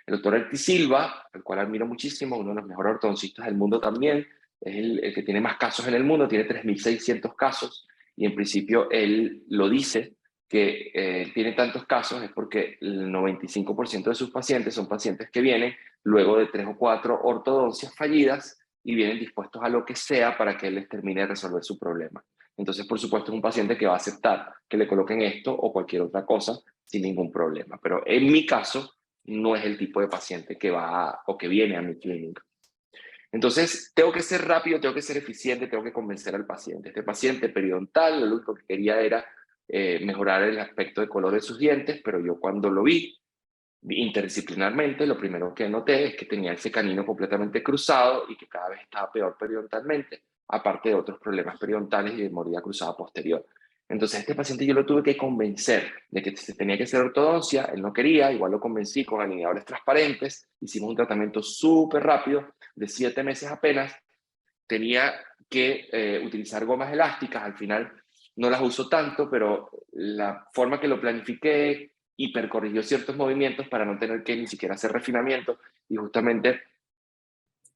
El doctor Erti Silva, al cual admiro muchísimo, uno de los mejores ortodoncistas del mundo también, es el que tiene más casos en el mundo, tiene 3.600 casos, y en principio él lo dice, que tiene tantos casos es porque el 95% de sus pacientes son pacientes que vienen luego de 3 o 4 ortodoncias fallidas y vienen dispuestos a lo que sea para que él les termine de resolver su problema. Entonces, por supuesto, es un paciente que va a aceptar que le coloquen esto o cualquier otra cosa sin ningún problema. Pero en mi caso, no es el tipo de paciente que va o que viene a mi clínica. Entonces, tengo que ser rápido, tengo que ser eficiente, tengo que convencer al paciente. Este paciente periodontal, lo único que quería era mejorar el aspecto de color de sus dientes, pero yo cuando lo vi interdisciplinarmente, lo primero que noté es que tenía ese canino completamente cruzado y que cada vez estaba peor periodontalmente, aparte de otros problemas periodontales y de mordida cruzada posterior. Entonces, este paciente yo lo tuve que convencer de que se tenía que hacer ortodoncia, él no quería, igual lo convencí con alineadores transparentes, hicimos un tratamiento súper rápido, de 7 meses apenas, tenía que utilizar gomas elásticas, al final no las uso tanto, pero la forma que lo planifiqué hipercorrigió ciertos movimientos para no tener que ni siquiera hacer refinamiento y justamente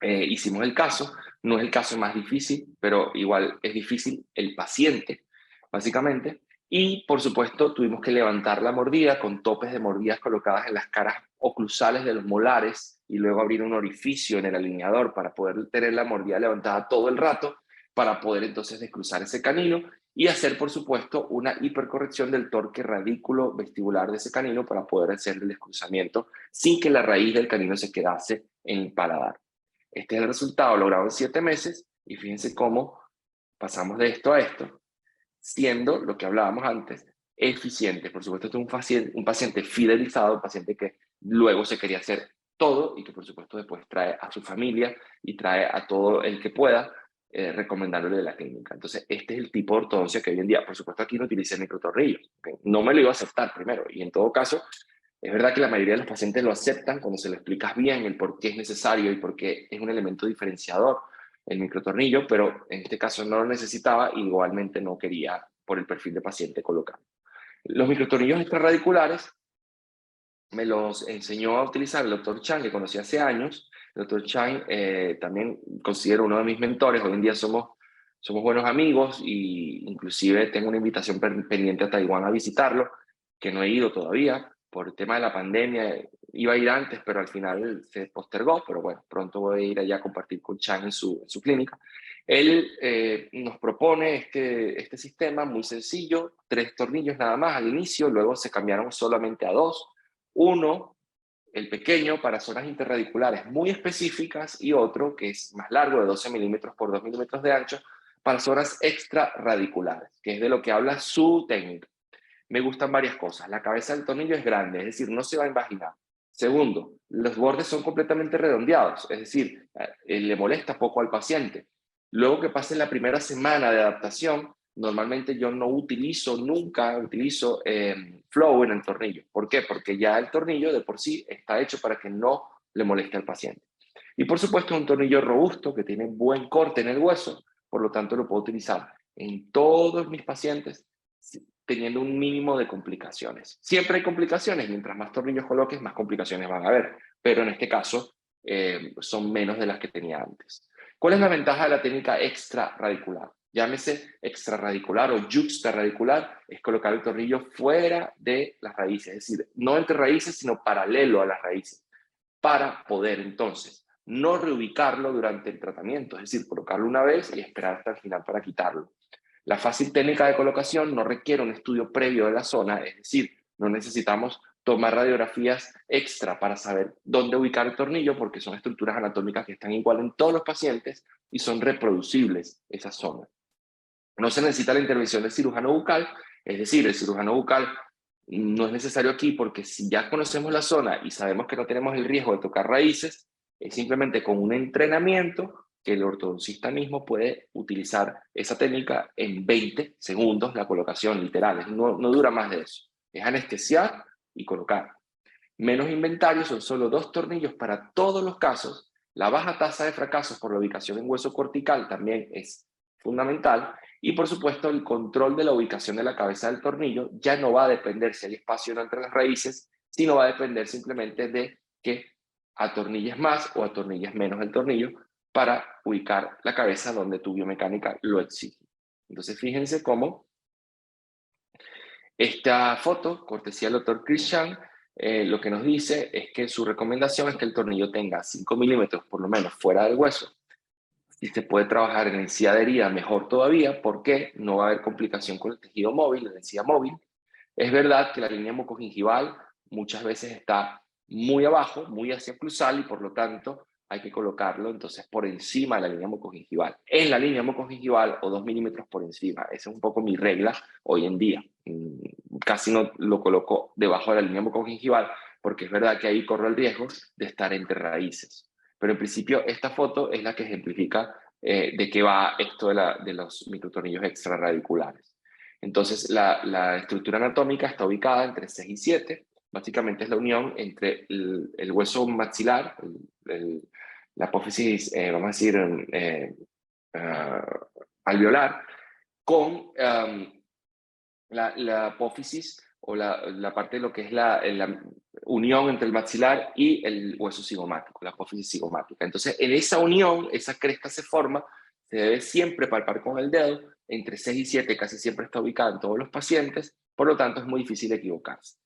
hicimos el caso. No es el caso más difícil, pero igual es difícil el paciente, básicamente. Y por supuesto tuvimos que levantar la mordida con topes de mordidas colocadas en las caras oclusales de los molares y luego abrir un orificio en el alineador para poder tener la mordida levantada todo el rato, para poder entonces descruzar ese canino y hacer por supuesto una hipercorrección del torque radículo vestibular de ese canino para poder hacer el descruzamiento sin que la raíz del canino se quedase en el paladar. Este es el resultado logrado en 7 meses y fíjense cómo pasamos de esto a esto, siendo lo que hablábamos antes, eficiente. Por supuesto, este es un paciente fidelizado, un paciente que luego se quería hacer todo y que por supuesto después trae a su familia y trae a todo el que pueda recomendándole de la clínica. Entonces, este es el tipo de ortodoncia que hoy en día, por supuesto, aquí no utilicé microtornillos. ¿Okay? No me lo iba a aceptar primero y en todo caso, es verdad que la mayoría de los pacientes lo aceptan cuando se lo explicas bien el por qué es necesario y por qué es un elemento diferenciador el microtornillo, pero en este caso no lo necesitaba y igualmente no quería por el perfil de paciente colocar. Los microtornillos extrarradiculares me los enseñó a utilizar el doctor Chang, que conocí hace años. El doctor Chang también considero uno de mis mentores. Hoy en día somos buenos amigos y inclusive tengo una invitación pendiente a Taiwán a visitarlo, que no he ido todavía por el tema de la pandemia. Iba a ir antes, pero al final se postergó, pero bueno, pronto voy a ir allá a compartir con Chang en su clínica. Él nos propone este sistema muy sencillo, 3 tornillos nada más al inicio, luego se cambiaron solamente a 2. Uno, el pequeño, para zonas interradiculares muy específicas, y otro que es más largo, de 12 milímetros por 2 milímetros de ancho, para zonas extrarradiculares, que es de lo que habla su técnica. Me gustan varias cosas. La cabeza del tornillo es grande, es decir, no se va a invaginar. Segundo, los bordes son completamente redondeados, es decir, le molesta poco al paciente. Luego que pase la primera semana de adaptación, normalmente yo nunca utilizo flow en el tornillo. ¿Por qué? Porque ya el tornillo de por sí está hecho para que no le moleste al paciente. Y por supuesto es un tornillo robusto que tiene buen corte en el hueso, por lo tanto lo puedo utilizar en todos mis pacientes teniendo un mínimo de complicaciones. Siempre hay complicaciones, mientras más tornillos coloques, más complicaciones van a haber, pero en este caso son menos de las que tenía antes. ¿Cuál es la ventaja de la técnica extraradicular? Llámese extraradicular o yuxtaradicular, es colocar el tornillo fuera de las raíces, es decir, no entre raíces, sino paralelo a las raíces, para poder entonces no reubicarlo durante el tratamiento, es decir, colocarlo una vez y esperar hasta el final para quitarlo. La fácil técnica de colocación no requiere un estudio previo de la zona, es decir, no necesitamos tomar radiografías extra para saber dónde ubicar el tornillo, porque son estructuras anatómicas que están igual en todos los pacientes y son reproducibles esas zonas. No se necesita la intervención del cirujano bucal, es decir, el cirujano bucal no es necesario aquí porque si ya conocemos la zona y sabemos que no tenemos el riesgo de tocar raíces, es simplemente con un entrenamiento que el ortodoncista mismo puede utilizar esa técnica en 20 segundos, la colocación literal, no dura más de eso. Es anestesiar y colocar. Menos inventario, son solo 2 tornillos para todos los casos. La baja tasa de fracasos por la ubicación en hueso cortical también es fundamental. Y por supuesto, el control de la ubicación de la cabeza del tornillo ya no va a depender si hay espacio entre las raíces, sino va a depender simplemente de que atornilles más o atornilles menos el tornillo para ubicar la cabeza donde tu biomecánica lo exige. Entonces, fíjense cómo esta foto, cortesía del doctor Christian, lo que nos dice es que su recomendación es que el tornillo tenga 5 milímetros por lo menos fuera del hueso. Si se puede trabajar en encía de herida, mejor todavía, porque no va a haber complicación con el tejido móvil, la encía móvil. Es verdad que la línea mucogingival muchas veces está muy abajo, muy hacia oclusal, y por lo tanto hay que colocarlo entonces por encima de la línea mucogingival. En la línea mucogingival o 2 milímetros por encima. Esa es un poco mi regla hoy en día. Casi no lo coloco debajo de la línea mucogingival porque es verdad que ahí corro el riesgo de estar entre raíces. Pero en principio esta foto es la que ejemplifica de qué va esto de los microtornillos extrarradiculares. Entonces, la estructura anatómica está ubicada entre 6 y 7. Básicamente es la unión entre el hueso maxilar, la apófisis, vamos a decir, alveolar, con la apófisis o la parte de lo que es la unión entre el maxilar y el hueso cigomático, la apófisis cigomática. Entonces, en esa unión, esa cresta se forma, se debe siempre palpar con el dedo, entre 6 y 7 casi siempre está ubicada en todos los pacientes, por lo tanto es muy difícil equivocarse.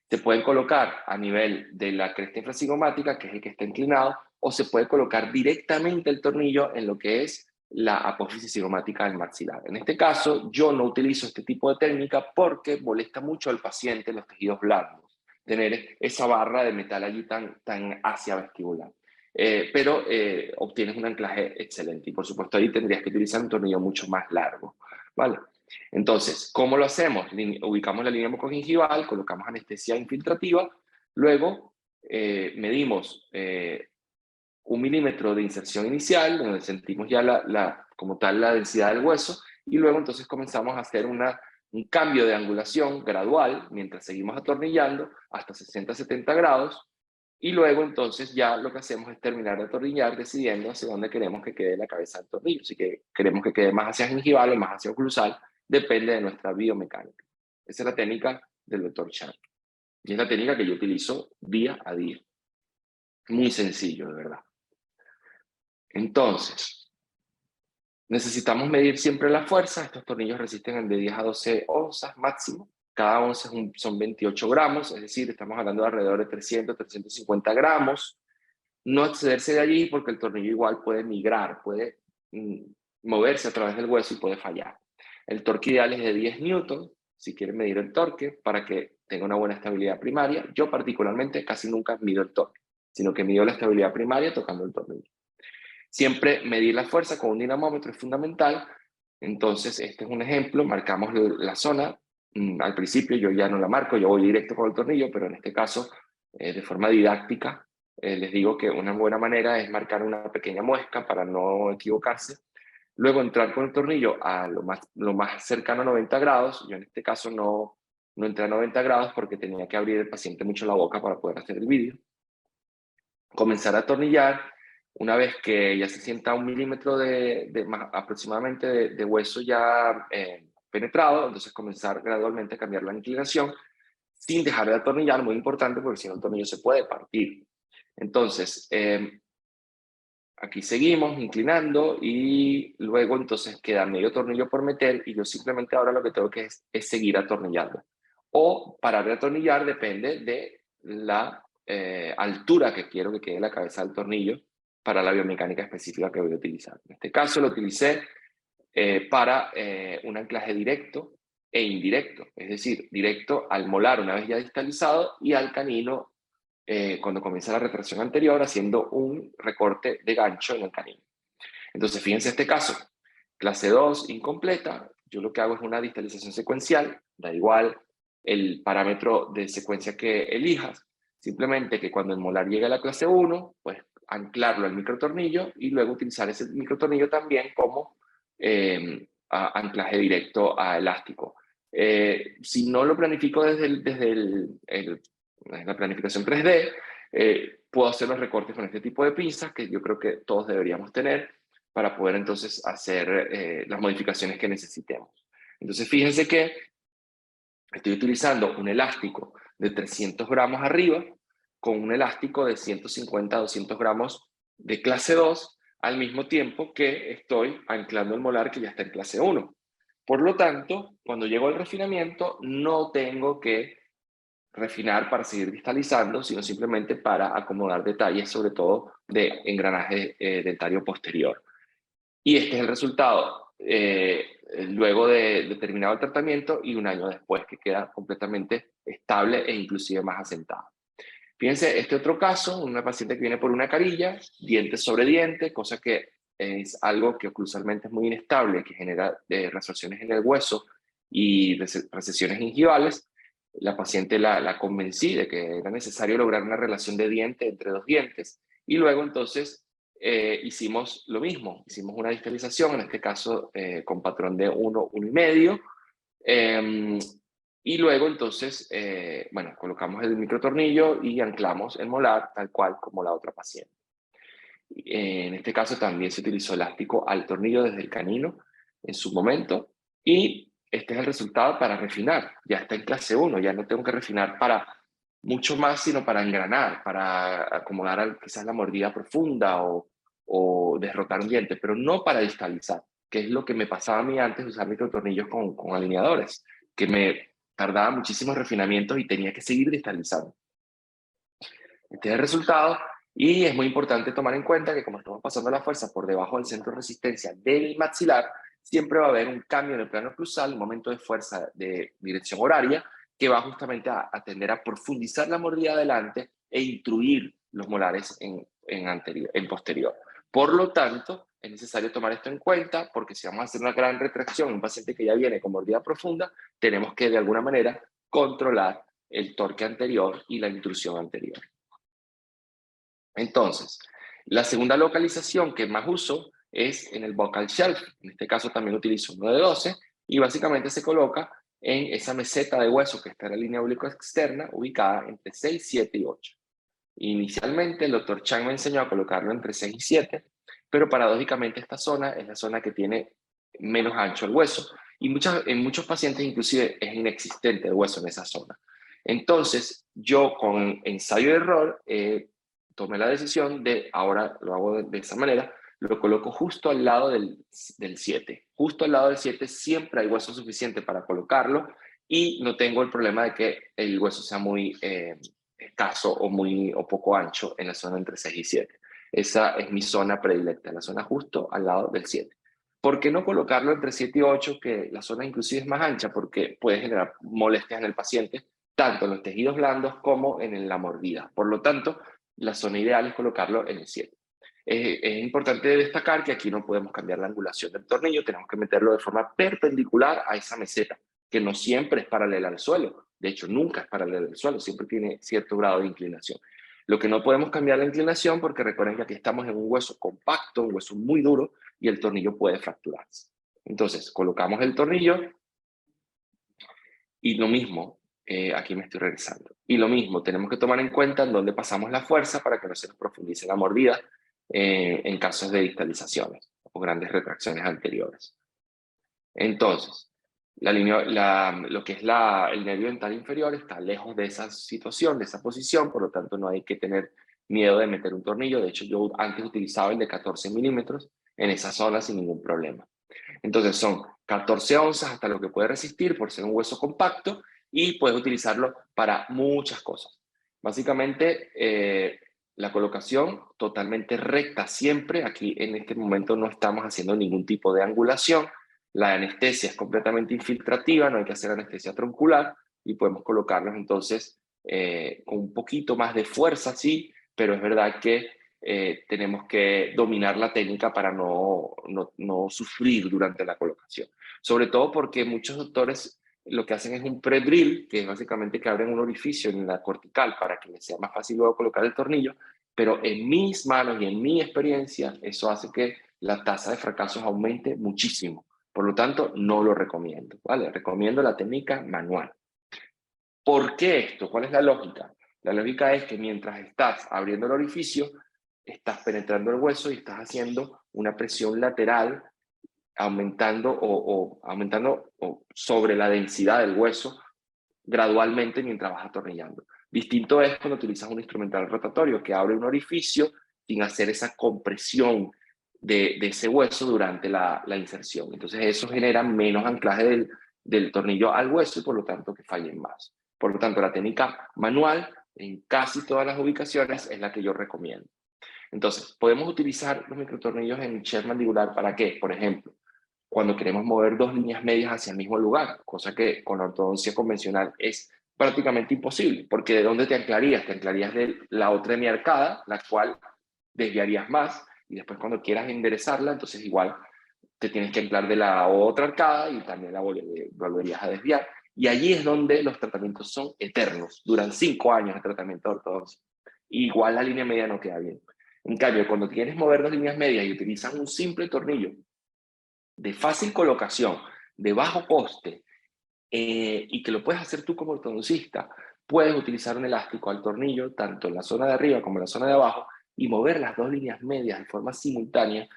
Se pueden colocar a nivel de la cresta infracigomática, que es el que está inclinado, o se puede colocar directamente el tornillo en lo que es la apófisis cigomática del maxilar. En este caso, yo no utilizo este tipo de técnica porque molesta mucho al paciente en los tejidos blandos, tener esa barra de metal allí tan hacia vestibular. Pero obtienes un anclaje excelente y por supuesto ahí tendrías que utilizar un tornillo mucho más largo, ¿vale? Entonces, ¿cómo lo hacemos? Ubicamos la línea mucogingival, colocamos anestesia infiltrativa, luego medimos 1 milímetro de inserción inicial, donde sentimos ya como tal la densidad del hueso, y luego entonces comenzamos a hacer un cambio de angulación gradual, mientras seguimos atornillando, hasta 60-70 grados, y luego entonces ya lo que hacemos es terminar de atornillar, decidiendo hacia dónde queremos que quede la cabeza del tornillo. Si que queremos que quede más hacia gingival o más hacia oclusal, depende de nuestra biomecánica. Esa es la técnica del doctor Chan. Y es la técnica que yo utilizo día a día. Muy sencillo, de verdad. Entonces, necesitamos medir siempre la fuerza. Estos tornillos resisten de 10 a 12 onzas máximo. Cada onza son 28 gramos, es decir, estamos hablando de alrededor de 300-350 gramos. No excederse de allí porque el tornillo igual puede migrar, puede moverse a través del hueso y puede fallar. El torque ideal es de 10 newtons, si quieren medir el torque, para que tenga una buena estabilidad primaria. Yo particularmente casi nunca mido el torque, sino que mido la estabilidad primaria tocando el tornillo. Siempre medir la fuerza con un dinamómetro es fundamental. Entonces, este es un ejemplo, marcamos la zona. Al principio yo ya no la marco, yo voy directo con el tornillo, pero en este caso, de forma didáctica, les digo que una buena manera es marcar una pequeña muesca para no equivocarse. Luego entrar con el tornillo a lo más cercano a 90 grados. Yo en este caso no entré a 90 grados porque tenía que abrir el paciente mucho la boca para poder hacer el vídeo. Comenzar a atornillar. Una vez que ya se sienta 1 milímetro aproximadamente de hueso ya penetrado, entonces comenzar gradualmente a cambiar la inclinación sin dejar de atornillar, muy importante porque si no el tornillo se puede partir. Entonces, aquí seguimos inclinando y luego entonces queda medio tornillo por meter y yo simplemente ahora lo que tengo que es seguir atornillando. O parar de atornillar depende de la altura que quiero que quede la cabeza del tornillo para la biomecánica específica que voy a utilizar. En este caso lo utilicé para un anclaje directo e indirecto, es decir, directo al molar una vez ya distalizado y al canino cuando comienza la retracción anterior haciendo un recorte de gancho en el canino. Entonces, fíjense este caso, clase 2 incompleta, yo lo que hago es una distalización secuencial, da igual el parámetro de secuencia que elijas, simplemente que cuando el molar llegue a la clase 1, pues anclarlo al microtornillo y luego utilizar ese microtornillo también como anclaje directo a elástico. Si no lo planifico desde la planificación 3D, puedo hacer los recortes con este tipo de pinzas que yo creo que todos deberíamos tener para poder entonces hacer las modificaciones que necesitemos. Entonces fíjense que estoy utilizando un elástico de 300 gramos arriba con un elástico de 150 a 200 gramos de clase 2 al mismo tiempo que estoy anclando el molar que ya está en clase 1. Por lo tanto, cuando llego al refinamiento no tengo que refinar para seguir distalizando, sino simplemente para acomodar detalles, sobre todo de engranaje dentario posterior. Y este es el resultado luego de terminado el tratamiento y un año después que queda completamente estable e inclusive más asentado. Fíjense, este otro caso, una paciente que viene por una carilla, diente sobre diente, cosa que es algo que oclusalmente es muy inestable, que genera resorciones en el hueso y recesiones gingivales. La paciente la convencí de que era necesario lograr una relación de diente entre dos dientes y luego entonces hicimos lo mismo, hicimos una distalización, en este caso con patrón de 1, 1,5, y luego entonces, bueno, colocamos el microtornillo y anclamos el molar tal cual como la otra paciente. En este caso también se utilizó elástico al tornillo desde el canino en su momento y este es el resultado para refinar. Ya está en clase 1, ya no tengo que refinar para mucho más, sino para engranar, para acomodar quizás la mordida profunda o derrotar un diente, pero no para distalizar, que es lo que me pasaba a mí antes de usar microtornillos con alineadores, que me tardaba muchísimos refinamientos y tenía que seguir distalizando. Este es el resultado y es muy importante tomar en cuenta que como estamos pasando la fuerza por debajo del centro de resistencia del maxilar, siempre va a haber un cambio en el plano oclusal, un momento de fuerza de dirección horaria, que va justamente a tender a profundizar la mordida adelante e intruir los molares en posterior. Por lo tanto, es necesario tomar esto en cuenta porque si vamos a hacer una gran retracción en un paciente que ya viene con mordida profunda, tenemos que de alguna manera controlar el torque anterior y la intrusión anterior. Entonces, la segunda localización que más uso es en el buccal shelf. En este caso también utilizo uno de 12 y básicamente se coloca en esa meseta de hueso que está en la línea oblicuo externa, ubicada entre 6, 7 y 8. Inicialmente el doctor Chang me enseñó a colocarlo entre 6 y 7, pero paradójicamente esta zona es la zona que tiene menos ancho el hueso y en muchos pacientes inclusive es inexistente el hueso en esa zona. Entonces yo con ensayo y error tomé la decisión de, ahora lo hago de esa manera, lo coloco justo al lado del 7. Justo al lado del 7 siempre hay hueso suficiente para colocarlo y no tengo el problema de que el hueso sea muy escaso o poco ancho en la zona entre 6 y 7. Esa es mi zona predilecta, la zona justo al lado del 7. ¿Por qué no colocarlo entre 7 y 8, que la zona inclusive es más ancha? Porque puede generar molestias en el paciente, tanto en los tejidos blandos como en la mordida. Por lo tanto, la zona ideal es colocarlo en el 7. Es importante destacar que aquí no podemos cambiar la angulación del tornillo, tenemos que meterlo de forma perpendicular a esa meseta, que no siempre es paralela al suelo. De hecho, nunca es paralela al suelo, siempre tiene cierto grado de inclinación. Lo que no podemos cambiar la inclinación porque recuerden que aquí estamos en un hueso compacto, un hueso muy duro, y el tornillo puede fracturarse. Entonces, colocamos el tornillo y lo mismo, aquí me estoy regresando. Y lo mismo, tenemos que tomar en cuenta en dónde pasamos la fuerza para que no se nos profundice la mordida en casos de distalizaciones o grandes retracciones anteriores. Entonces, lo que es el nervio dental inferior está lejos de esa situación, de esa posición, por lo tanto no hay que tener miedo de meter un tornillo. De hecho, yo antes utilizaba el de 14 milímetros en esa zona sin ningún problema. Entonces son 14 onzas hasta lo que puede resistir por ser un hueso compacto y puedes utilizarlo para muchas cosas. Básicamente, la colocación totalmente recta siempre. Aquí en este momento no estamos haciendo ningún tipo de angulación. La anestesia es completamente infiltrativa, no hay que hacer anestesia troncular y podemos colocarlos entonces con un poquito más de fuerza, sí, pero es verdad que tenemos que dominar la técnica para no sufrir durante la colocación. Sobre todo porque muchos doctores lo que hacen es un pre-drill, que es básicamente que abren un orificio en la cortical para que les sea más fácil luego colocar el tornillo, pero en mis manos y en mi experiencia eso hace que la tasa de fracasos aumente muchísimo. Por lo tanto, no lo recomiendo, ¿vale? Recomiendo la técnica manual. ¿Por qué esto? ¿Cuál es la lógica? La lógica es que mientras estás abriendo el orificio, estás penetrando el hueso y estás haciendo una presión lateral aumentando sobre la densidad del hueso gradualmente mientras vas atornillando. Distinto es cuando utilizas un instrumental rotatorio que abre un orificio sin hacer esa compresión de ese hueso durante la inserción. Entonces eso genera menos anclaje del tornillo al hueso y por lo tanto que fallen más. Por lo tanto, la técnica manual en casi todas las ubicaciones es la que yo recomiendo. Entonces, podemos utilizar los microtornillos en chef mandibular ¿para qué? Por ejemplo, cuando queremos mover dos líneas medias hacia el mismo lugar, cosa que con la ortodoncia convencional es prácticamente imposible, porque ¿de dónde te anclarías? Te anclarías de la otra hemiarcada, la cual desviarías más, y después cuando quieras enderezarla, entonces igual te tienes que anclar de la otra arcada y también la volverías a desviar. Y allí es donde los tratamientos son eternos, duran 5 años de tratamiento de ortodoncia. Igual la línea media no queda bien. En cambio, cuando quieres mover dos líneas medias y utilizas un simple tornillo de fácil colocación, de bajo coste, y que lo puedes hacer tú como ortodoncista, puedes utilizar un elástico al tornillo, tanto en la zona de arriba como en la zona de abajo, y mover las dos líneas medias de forma simultánea,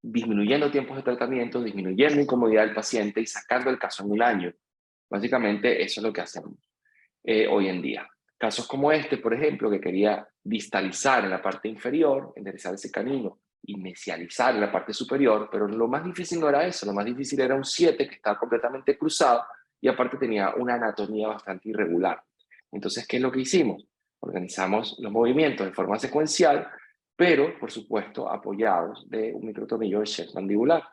disminuyendo tiempos de tratamiento, disminuyendo incomodidad del paciente y sacando el caso en un año. Básicamente eso es lo que hacemos hoy en día. Casos como este, por ejemplo, que quería distalizar en la parte inferior, enderezar ese canino y mesializar en la parte superior, pero lo más difícil no era eso, lo más difícil era un 7 que estaba completamente cruzado y aparte tenía una anatomía bastante irregular. Entonces, ¿qué es lo que hicimos? Organizamos los movimientos de forma secuencial, pero, por supuesto, apoyados de un microtornillo de Sheff mandibular.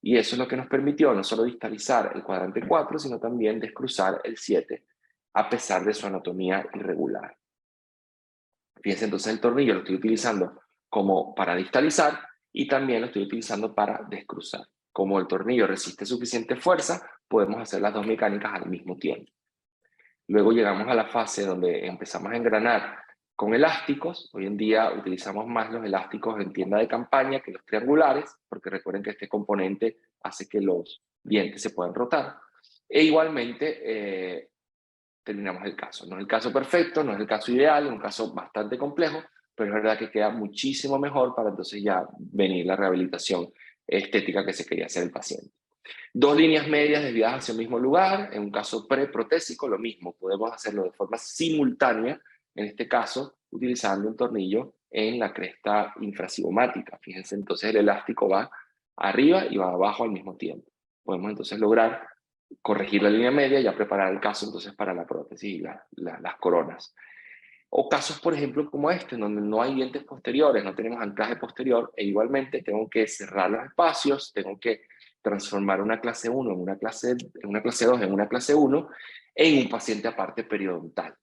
Y eso es lo que nos permitió no solo distalizar el cuadrante 4, sino también descruzar el 7 a pesar de su anatomía irregular. Fíjense, entonces el tornillo lo estoy utilizando como para distalizar y también lo estoy utilizando para descruzar. Como el tornillo resiste suficiente fuerza, podemos hacer las dos mecánicas al mismo tiempo. Luego llegamos a la fase donde empezamos a engranar con elásticos. Hoy en día utilizamos más los elásticos en tienda de campaña que los triangulares, porque recuerden que este componente hace que los dientes se puedan rotar. E igualmente, terminamos el caso. No es el caso perfecto, no es el caso ideal, es un caso bastante complejo, pero es verdad que queda muchísimo mejor para entonces ya venir la rehabilitación estética que se quería hacer el paciente. Dos líneas medias desviadas hacia el mismo lugar, en un caso preprotésico lo mismo, podemos hacerlo de forma simultánea, en este caso utilizando un tornillo en la cresta infracigomática. Fíjense, entonces el elástico va arriba y va abajo al mismo tiempo. Podemos entonces lograr corregir la línea media y ya preparar el caso entonces para la prótesis y las coronas. O casos, por ejemplo, como este, donde no hay dientes posteriores, no tenemos anclaje posterior, e igualmente tengo que cerrar los espacios, tengo que transformar una clase 1 en una clase 2 en una clase 1 en un paciente aparte periodontal.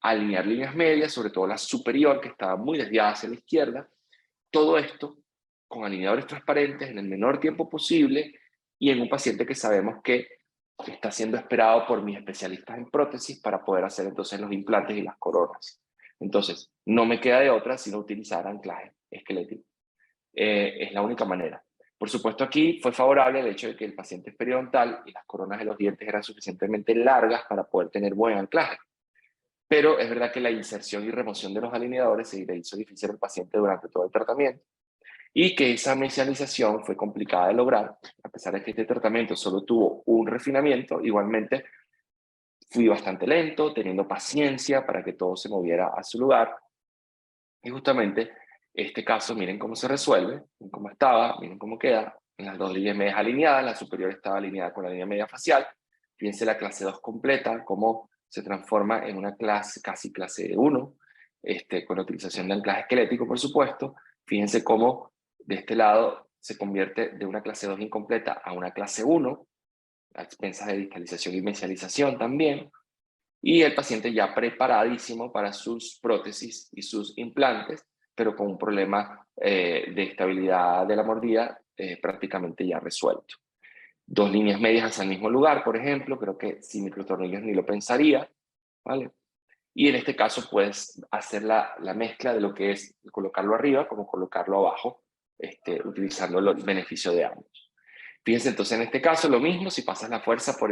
Alinear líneas medias, sobre todo la superior, que estaba muy desviada hacia la izquierda. Todo esto con alineadores transparentes en el menor tiempo posible y en un paciente que sabemos que está siendo esperado por mis especialistas en prótesis para poder hacer entonces los implantes y las coronas. Entonces, no me queda de otra sino utilizar anclaje esquelético. Es la única manera. Por supuesto, aquí fue favorable el hecho de que el paciente es periodontal y las coronas de los dientes eran suficientemente largas para poder tener buen anclaje. Pero es verdad que la inserción y remoción de los alineadores se le hizo difícil al paciente durante todo el tratamiento y que esa mesialización fue complicada de lograr, a pesar de que este tratamiento solo tuvo un refinamiento, igualmente fui bastante lento, teniendo paciencia para que todo se moviera a su lugar. Y justamente este caso, miren cómo se resuelve, miren cómo estaba, miren cómo queda, en las dos líneas medias alineadas, la superior estaba alineada con la línea media facial. Fíjense la clase 2 completa, cómo se transforma en una clase, casi clase 1, con la utilización de anclaje esquelético, por supuesto. Fíjense cómo de este lado se convierte de una clase 2 incompleta a una clase 1, a expensas de distalización y mesialización también. Y el paciente ya preparadísimo para sus prótesis y sus implantes, pero con un problema de estabilidad de la mordida prácticamente ya resuelto. Dos líneas medias hacia el mismo lugar, por ejemplo, creo que sin microtornillos ni lo pensaría, ¿vale? Y en este caso puedes hacer la mezcla de lo que es colocarlo arriba como colocarlo abajo, utilizando el beneficio de ambos. Fíjense, entonces en este caso lo mismo, si pasas la fuerza por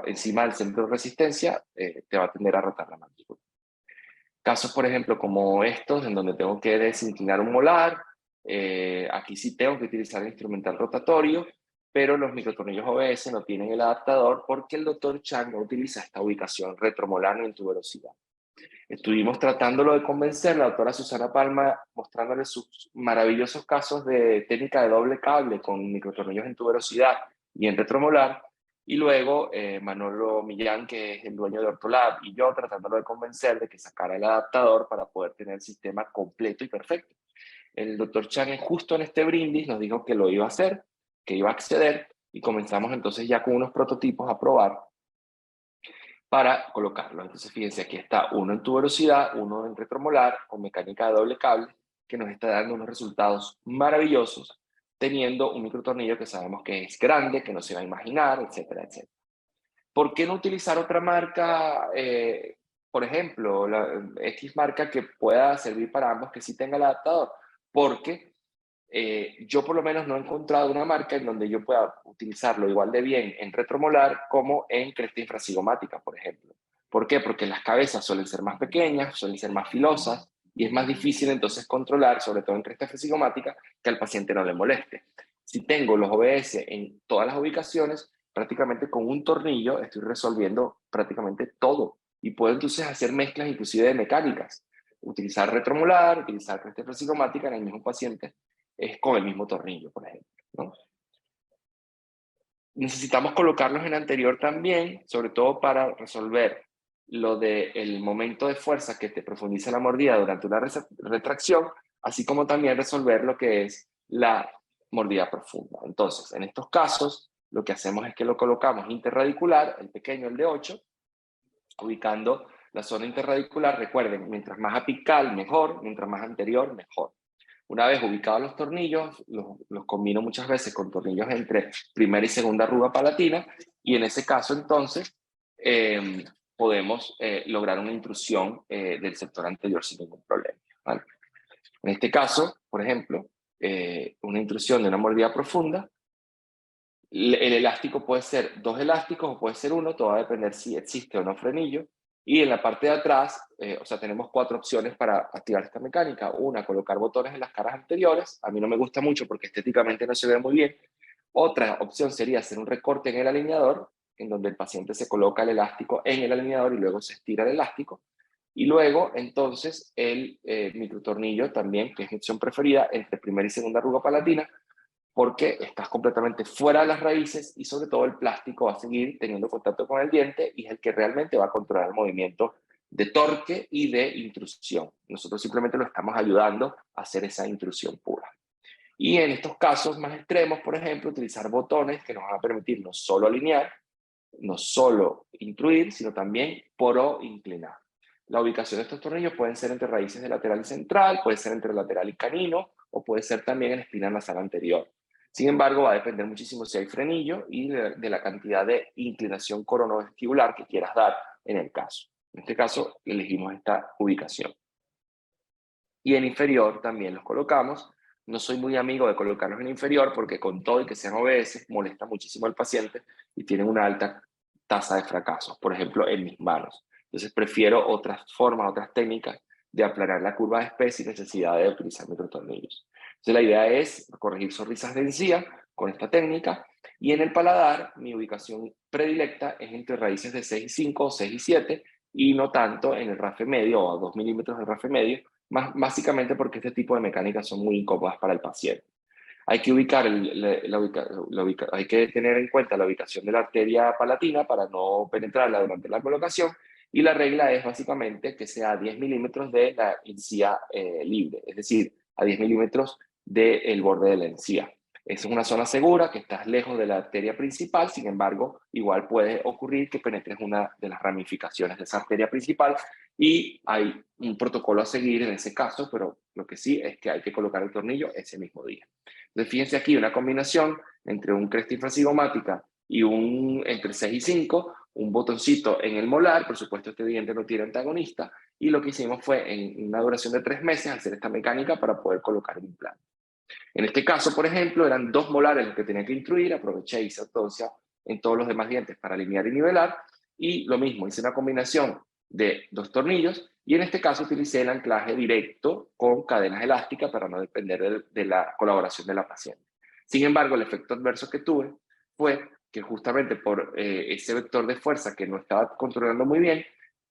encima del centro de resistencia, te va a tender a rotar la mandíbula. Casos, por ejemplo, como estos, en donde tengo que desinclinar un molar, aquí sí tengo que utilizar el instrumental rotatorio, pero los microtornillos OBS no tienen el adaptador porque el doctor Chang no utiliza esta ubicación retromolar ni en tuberosidad. Estuvimos tratándolo de convencer, la doctora Susana Palma, mostrándole sus maravillosos casos de técnica de doble cable con microtornillos en tuberosidad y en retromolar, y luego Manolo Millán, que es el dueño de Ortolab, y yo tratándolo de convencer de que sacara el adaptador para poder tener el sistema completo y perfecto. El doctor Chang, justo en este brindis, nos dijo que lo iba a hacer, que iba a acceder, y comenzamos entonces ya con unos prototipos a probar para colocarlo. Entonces, fíjense, aquí está uno en tuberosidad, uno en retromolar, con mecánica de doble cable, que nos está dando unos resultados maravillosos, teniendo un microtornillo que sabemos que es grande, que no se va a imaginar, etcétera, etcétera. ¿Por qué no utilizar otra marca, por ejemplo, la X marca que pueda servir para ambos, que sí tenga el adaptador? Porque yo por lo menos no he encontrado una marca en donde yo pueda utilizarlo igual de bien en retromolar como en cresta infracigomática, por ejemplo. ¿Por qué? Porque las cabezas suelen ser más pequeñas, suelen ser más filosas y es más difícil entonces controlar, sobre todo en cresta infracigomática, que al paciente no le moleste. Si tengo los OBS en todas las ubicaciones, prácticamente con un tornillo estoy resolviendo prácticamente todo y puedo entonces hacer mezclas inclusive de mecánicas. Utilizar retromolar, utilizar cresta infracigomática en el mismo paciente es con el mismo tornillo, por ejemplo, ¿no? Necesitamos colocarlos en anterior también, sobre todo para resolver lo del momento de fuerza que te profundiza la mordida durante una retracción, así como también resolver lo que es la mordida profunda. Entonces, en estos casos, lo que hacemos es que lo colocamos interradicular, el pequeño, el de 8, ubicando la zona interradicular. Recuerden, mientras más apical, mejor, mientras más anterior, mejor. Una vez ubicados los tornillos, los combino muchas veces con tornillos entre primera y segunda arruga palatina, y en ese caso entonces podemos lograr una intrusión del sector anterior sin ningún problema, ¿vale? En este caso, por ejemplo, una intrusión de una mordida profunda, el elástico puede ser dos elásticos o puede ser uno, todo va a depender si existe o no frenillo. Y en la parte de atrás, o sea, tenemos cuatro opciones para activar esta mecánica. Una, colocar botones en las caras anteriores. A mí no me gusta mucho porque estéticamente no se ve muy bien. Otra opción sería hacer un recorte en el alineador, en donde el paciente se coloca el elástico en el alineador y luego se estira el elástico. Y luego, entonces, el microtornillo también, que es mi opción preferida, entre primera y segunda arruga palatina, porque estás completamente fuera de las raíces y sobre todo el plástico va a seguir teniendo contacto con el diente y es el que realmente va a controlar el movimiento de torque y de intrusión. Nosotros simplemente lo estamos ayudando a hacer esa intrusión pura. Y en estos casos más extremos, por ejemplo, utilizar botones que nos van a permitir no solo alinear, no solo intruir, sino también inclinar. La ubicación de estos tornillos pueden ser entre raíces de lateral y central, puede ser entre lateral y canino, o puede ser también en espina nasal anterior. Sin embargo, va a depender muchísimo si hay frenillo y de la cantidad de inclinación coronovestibular que quieras dar en el caso. En este caso, elegimos esta ubicación. Y en inferior también los colocamos. No soy muy amigo de colocarlos en inferior porque con todo y que sean OBS molesta muchísimo al paciente y tienen una alta tasa de fracasos, por ejemplo, en mis manos. Entonces prefiero otras formas, otras técnicas de aplanar la curva de especie sin necesidad de utilizar microtornillos. Entonces la idea es corregir sonrisas de encía con esta técnica Y en el paladar, mi ubicación predilecta es entre raíces de 6 y 5 o 6 y 7, y no tanto en el rafe medio o a 2 milímetros de rafe medio, básicamente porque este tipo de mecánicas son muy incómodas para el paciente. Hay que hay que tener en cuenta la ubicación de la arteria palatina para no penetrarla durante la colocación, y la regla es básicamente que sea a 10 milímetros de la encía libre, es decir, a 10 milímetros del borde de la encía. Es una zona segura, que estás lejos de la arteria principal. Sin embargo, igual puede ocurrir que penetres una de las ramificaciones de esa arteria principal, y hay un protocolo a seguir en ese caso, pero lo que sí es que hay que colocar el tornillo ese mismo día. Entonces, fíjense aquí una combinación entre un cresta infrasigomática y entre 6 y 5, un botoncito en el molar. Por supuesto, este diente no tiene antagonista, y lo que hicimos fue, en una duración de 3 meses, hacer esta mecánica para poder colocar el implante. En este caso, por ejemplo, eran 2 molares los que tenía que instruir. Aproveché y hice ortodoncia en todos los demás dientes para alinear y nivelar, y lo mismo, hice una combinación de 2 tornillos, y en este caso utilicé el anclaje directo con cadenas elásticas para no depender de la colaboración de la paciente. Sin embargo, el efecto adverso que tuve fue que, justamente por ese vector de fuerza que no estaba controlando muy bien,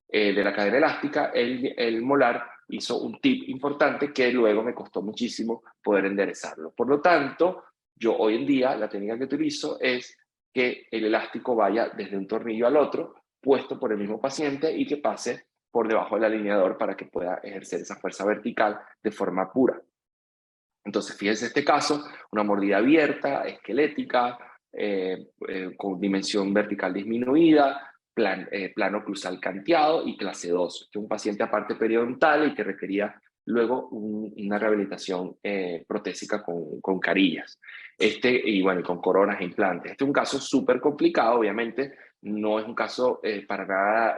de la cadena elástica, el molar hizo un tip importante que luego me costó muchísimo poder enderezarlo. Por lo tanto, yo hoy en día la técnica que utilizo es que el elástico vaya desde un tornillo al otro, puesto por el mismo paciente, y que pase por debajo del alineador para que pueda ejercer esa fuerza vertical de forma pura. Entonces, fíjense este caso, una mordida abierta, esquelética, con dimensión vertical disminuida, plano cruzal canteado y clase 2. Este es un paciente aparte periodontal y que requería luego una rehabilitación protésica con carillas. Y bueno, con coronas e implantes. Este es un caso súper complicado, obviamente, no es un caso para nada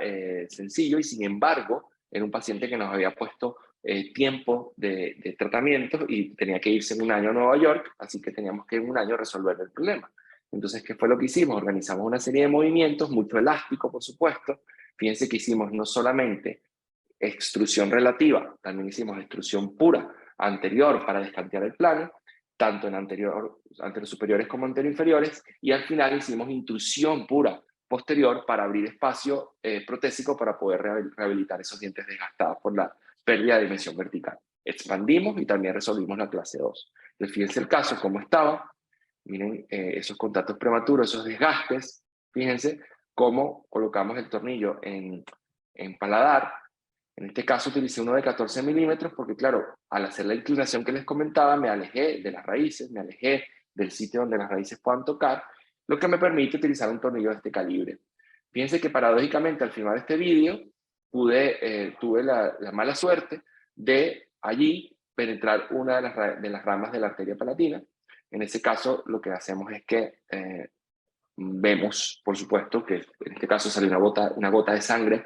sencillo, y sin embargo, era un paciente que nos había puesto tiempo de tratamiento y tenía que irse en un año a Nueva York, así que teníamos que en un año resolver el problema. Entonces, ¿qué fue lo que hicimos? Organizamos una serie de movimientos, mucho elástico, por supuesto. Fíjense que hicimos no solamente extrusión relativa, también hicimos extrusión pura anterior para descantear el plano, tanto en anterior superiores como anterior inferiores, y al final hicimos intrusión pura posterior para abrir espacio protésico para poder rehabilitar esos dientes desgastados por la pérdida de dimensión vertical. Expandimos y también resolvimos la clase 2. Entonces, fíjense el caso, cómo estaba. Miren esos contactos prematuros, esos desgastes. Fíjense cómo colocamos el tornillo en paladar. En este caso utilicé uno de 14 milímetros porque, claro, al hacer la inclinación que les comentaba, me alejé de las raíces, me alejé del sitio donde las raíces puedan tocar, lo que me permite utilizar un tornillo de este calibre. Fíjense que, paradójicamente, al filmar este vídeo, tuve la mala suerte de allí penetrar una de las ramas de la arteria palatina. En ese caso, lo que hacemos es que vemos, por supuesto, que en este caso salió una gota de sangre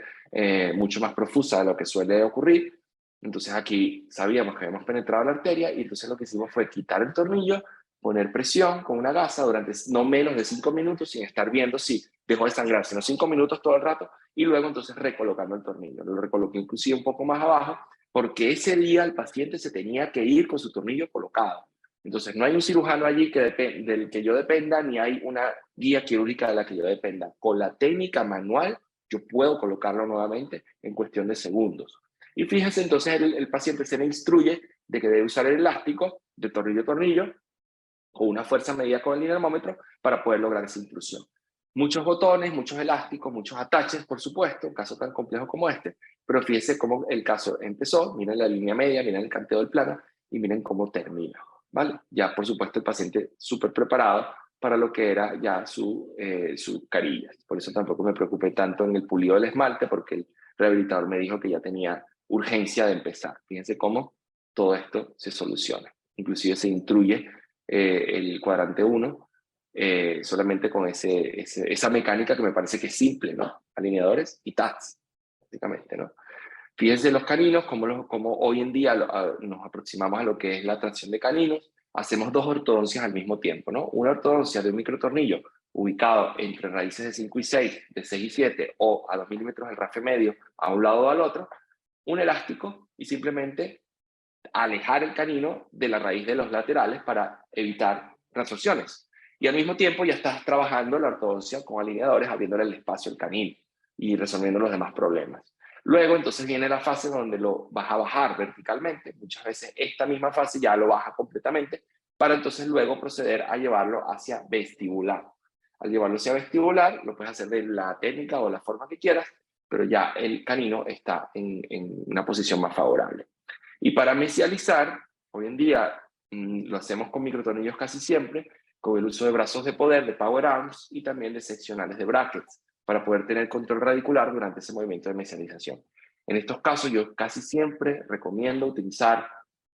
mucho más profusa de lo que suele ocurrir. Entonces aquí sabíamos que habíamos penetrado la arteria, y entonces lo que hicimos fue quitar el tornillo, poner presión con una gasa durante no menos de 5 minutos, sin estar viendo si dejó de sangrar, sino 5 minutos todo el rato, y luego entonces recolocando el tornillo. Lo recoloqué inclusive un poco más abajo, porque ese día el paciente se tenía que ir con su tornillo colocado. Entonces, no hay un cirujano allí del que yo dependa, ni hay una guía quirúrgica de la que yo dependa. Con la técnica manual, yo puedo colocarlo nuevamente en cuestión de segundos. Y fíjense, entonces el paciente se le instruye de que debe usar el elástico de tornillo a tornillo, con una fuerza medida con el dinamómetro, para poder lograr esa intrusión. Muchos botones, muchos elásticos, muchos ataches, por supuesto, un caso tan complejo como este, pero fíjense cómo el caso empezó. Miren la línea media, miren el canteo del plano, y miren cómo termina. ¿Vale? Ya, por supuesto, el paciente súper preparado para lo que era ya su carilla. Por eso tampoco me preocupé tanto en el pulido del esmalte, porque el rehabilitador me dijo que ya tenía urgencia de empezar. Fíjense cómo todo esto se soluciona. Inclusive se intruye el cuadrante 1 solamente con esa mecánica que me parece que es simple, ¿no? Alineadores y tats, prácticamente, ¿no? Fíjense los caninos, como hoy en día nos aproximamos a lo que es la tracción de caninos. Hacemos 2 ortodoncias al mismo tiempo, ¿no? Una ortodoncia de un microtornillo ubicado entre raíces de 5 y 6, de 6 y 7, o a 2 milímetros del rafe medio, a un lado o al otro, un elástico, y simplemente alejar el canino de la raíz de los laterales para evitar resorciones. Y al mismo tiempo ya estás trabajando la ortodoncia con alineadores, abriéndole el espacio al canino y resolviendo los demás problemas. Luego entonces viene la fase donde lo vas a bajar verticalmente. Muchas veces esta misma fase ya lo baja completamente para entonces luego proceder a llevarlo hacia vestibular. Al llevarlo hacia vestibular, lo puedes hacer de la técnica o la forma que quieras, pero ya el canino está en una posición más favorable. Y para mesializar, hoy en día lo hacemos con microtornillos casi siempre, con el uso de brazos de poder, de power arms y también de seccionales de brackets, para poder tener control radicular durante ese movimiento de mesialización. En estos casos yo casi siempre recomiendo utilizar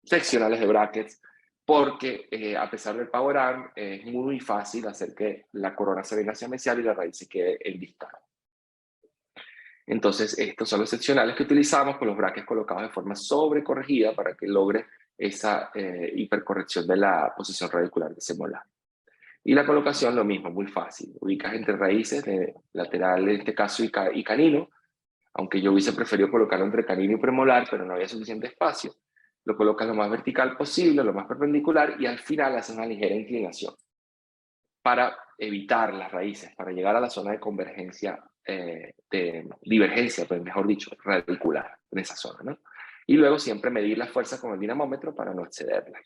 seccionales de brackets porque a pesar del power arm es muy fácil hacer que la corona se venga hacia mesial y la raíz se quede en distal. Entonces estos son los seccionales que utilizamos con los brackets colocados de forma sobrecorregida para que logre esa hipercorrección de la posición radicular de ese molar. Y la colocación lo mismo, muy fácil. Ubicas entre raíces de lateral, en este caso, y canino, aunque yo hubiese preferido colocarlo entre canino y premolar, pero no había suficiente espacio. Lo colocas lo más vertical posible, lo más perpendicular, y al final haces una ligera inclinación para evitar las raíces, para llegar a la zona de convergencia, de divergencia, pues mejor dicho, radicular, en esa zona, ¿no? Y luego siempre medir la fuerza con el dinamómetro para no excederla.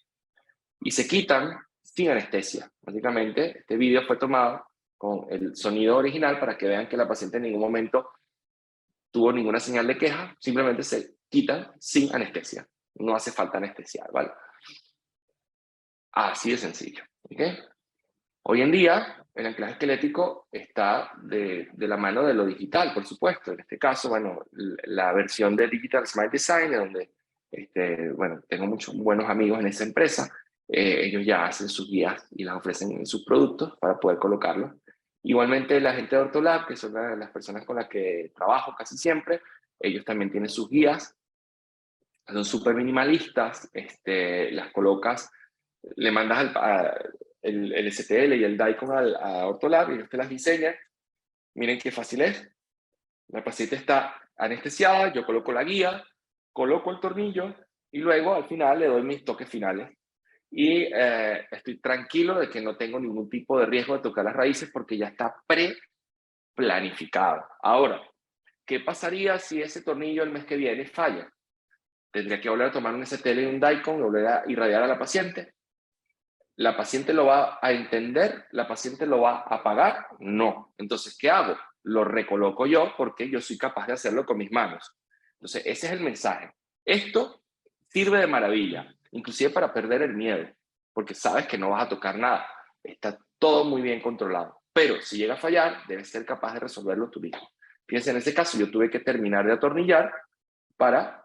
Y se quitan sin anestesia. Básicamente, este video fue tomado con el sonido original para que vean que la paciente en ningún momento tuvo ninguna señal de queja, simplemente se quitan sin anestesia. No hace falta anestesiar, ¿vale? Así de sencillo, ¿ok? Hoy en día, el anclaje esquelético está de la mano de lo digital, por supuesto. En este caso, bueno, la versión de Digital Smart Design, donde bueno, tengo muchos buenos amigos en esa empresa, ellos ya hacen sus guías y las ofrecen en sus productos para poder colocarlos. Igualmente, la gente de Ortolab, que son las personas con las que trabajo casi siempre, ellos también tienen sus guías, son súper minimalistas, las colocas, le mandas el STL y el Daikon a Ortolab y ellos te las diseñan. Miren qué fácil es. La paciente está anestesiada, yo coloco la guía, coloco el tornillo y luego al final le doy mis toques finales. Y estoy tranquilo de que no tengo ningún tipo de riesgo de tocar las raíces porque ya está pre-planificado. Ahora, ¿qué pasaría si ese tornillo el mes que viene falla? ¿Tendría que volver a tomar un STL y un Daikon y volver a irradiar a la paciente? ¿La paciente lo va a entender? ¿La paciente lo va a pagar? No. Entonces, ¿qué hago? Lo recoloco yo porque yo soy capaz de hacerlo con mis manos. Entonces, ese es el mensaje. Esto sirve de maravilla, inclusive para perder el miedo, porque sabes que no vas a tocar nada. Está todo muy bien controlado. Pero si llega a fallar, debes ser capaz de resolverlo tú mismo. Fíjense, en ese caso yo tuve que terminar de atornillar para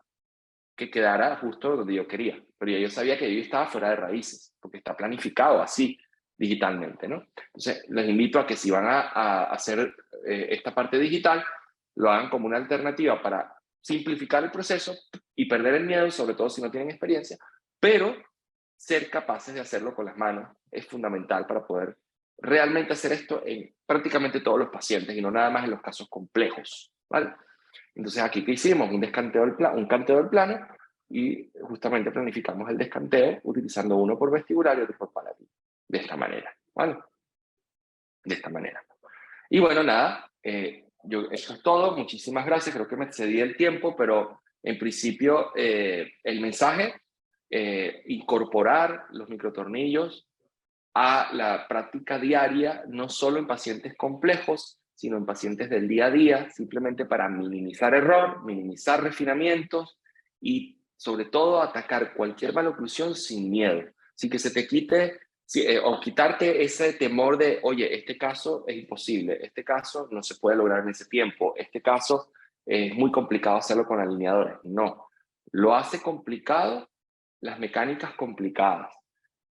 que quedara justo donde yo quería. Pero ya yo sabía que yo estaba fuera de raíces, porque está planificado así digitalmente, ¿no? Entonces, les invito a que si van a hacer esta parte digital, lo hagan como una alternativa para simplificar el proceso y perder el miedo, sobre todo si no tienen experiencia, pero ser capaces de hacerlo con las manos es fundamental para poder realmente hacer esto en prácticamente todos los pacientes y no nada más en los casos complejos, ¿vale? Entonces aquí, ¿qué hicimos? Un canteo del plano y justamente planificamos el descanteo utilizando uno por vestibular y otro por palatino. De esta manera, ¿vale? De esta manera. Y bueno, nada, eso es todo. Muchísimas gracias. Creo que me excedí el tiempo, pero en principio el mensaje, incorporar los microtornillos a la práctica diaria, no solo en pacientes complejos, sino en pacientes del día a día, simplemente para minimizar error, minimizar refinamientos y sobre todo atacar cualquier maloclusión sin miedo, sin que se te quite o quitarte ese temor de, oye, este caso es imposible, este caso no se puede lograr en ese tiempo, este caso es muy complicado hacerlo con alineadores. No, lo hace complicado las mecánicas complicadas,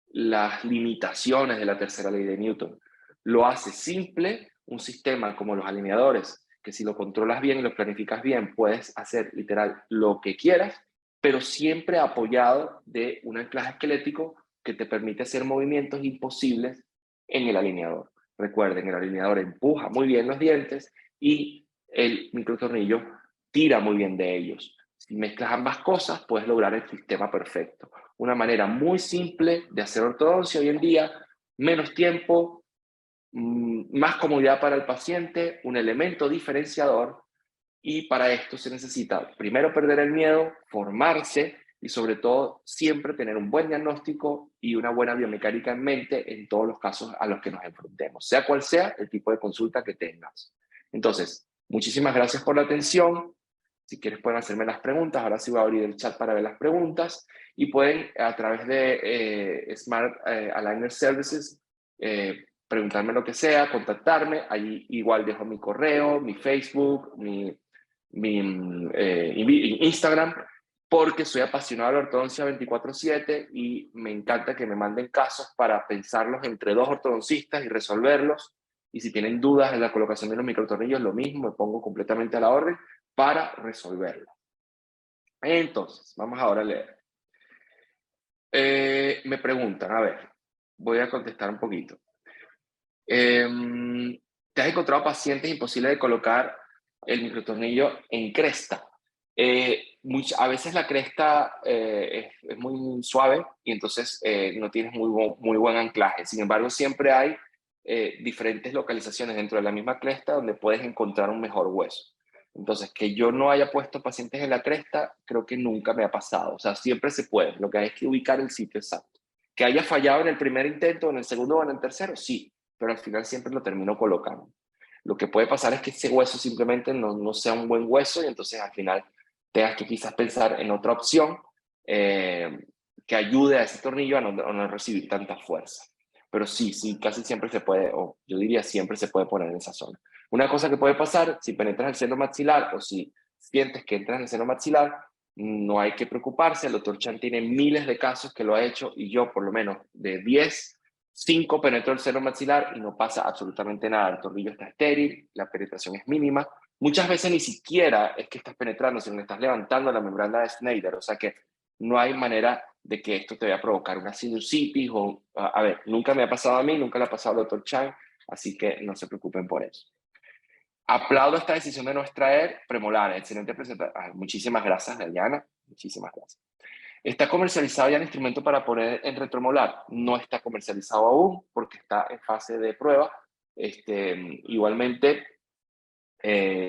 las limitaciones de la tercera ley de Newton. Lo hace simple un sistema como los alineadores, que si lo controlas bien y lo planificas bien, puedes hacer literal lo que quieras, pero siempre apoyado de un anclaje esquelético que te permite hacer movimientos imposibles en el alineador. Recuerden, el alineador empuja muy bien los dientes y el microtornillo tira muy bien de ellos. Si mezclas ambas cosas, puedes lograr el sistema perfecto. Una manera muy simple de hacer ortodoncia hoy en día, menos tiempo, más comodidad para el paciente, un elemento diferenciador, y para esto se necesita primero perder el miedo, formarse y sobre todo siempre tener un buen diagnóstico y una buena biomecánica en mente en todos los casos a los que nos enfrentemos, sea cual sea el tipo de consulta que tengas. Entonces, muchísimas gracias por la atención. Si quieres pueden hacerme las preguntas. Ahora sí voy a abrir el chat para ver las preguntas y pueden a través de Smart Aligner Services preguntarme lo que sea, contactarme. Ahí igual dejo mi correo, mi Facebook, mi Instagram, porque soy apasionado de la ortodoncia 24/7 y me encanta que me manden casos para pensarlos entre dos ortodoncistas y resolverlos. Y si tienen dudas en la colocación de los microtornillos, lo mismo, me pongo completamente a la orden para resolverlo. Entonces, vamos ahora a leer. Me preguntan, a ver, voy a contestar un poquito. ¿Te has encontrado pacientes imposibles de colocar el microtornillo en cresta? A veces la cresta es muy suave y entonces no tienes muy buen anclaje. Sin embargo, siempre hay diferentes localizaciones dentro de la misma cresta donde puedes encontrar un mejor hueso. Entonces, que yo no haya puesto pacientes en la cresta, creo que nunca me ha pasado. O sea, siempre se puede. Lo que hay es que ubicar el sitio exacto. Que haya fallado en el primer intento, en el segundo o en el tercero, sí, pero al final siempre lo termino colocando. Lo que puede pasar es que ese hueso simplemente no sea un buen hueso y entonces al final tengas que quizás pensar en otra opción que ayude a ese tornillo a no recibir tanta fuerza. Pero sí, casi siempre se puede, o yo diría siempre se puede poner en esa zona. Una cosa que puede pasar, si penetras el seno maxilar o si sientes que entras en el seno maxilar, no hay que preocuparse. El doctor Chan tiene miles de casos que lo ha hecho y yo por lo menos de 10, 5 penetró el seno maxilar y no pasa absolutamente nada. El tornillo está estéril, la penetración es mínima. Muchas veces ni siquiera es que estás penetrando, sino que estás levantando la membrana de Snyder. O sea que no hay manera de que esto te vaya a provocar una sinusitis o, a ver, nunca me ha pasado a mí, nunca le ha pasado al doctor Chan, así que no se preocupen por eso. Aplaudo esta decisión de no extraer premolares. Excelente presentación. Muchísimas gracias, Dayana. Muchísimas gracias. ¿Está comercializado ya el instrumento para poner en retromolar? No está comercializado aún porque está en fase de prueba. Igualmente,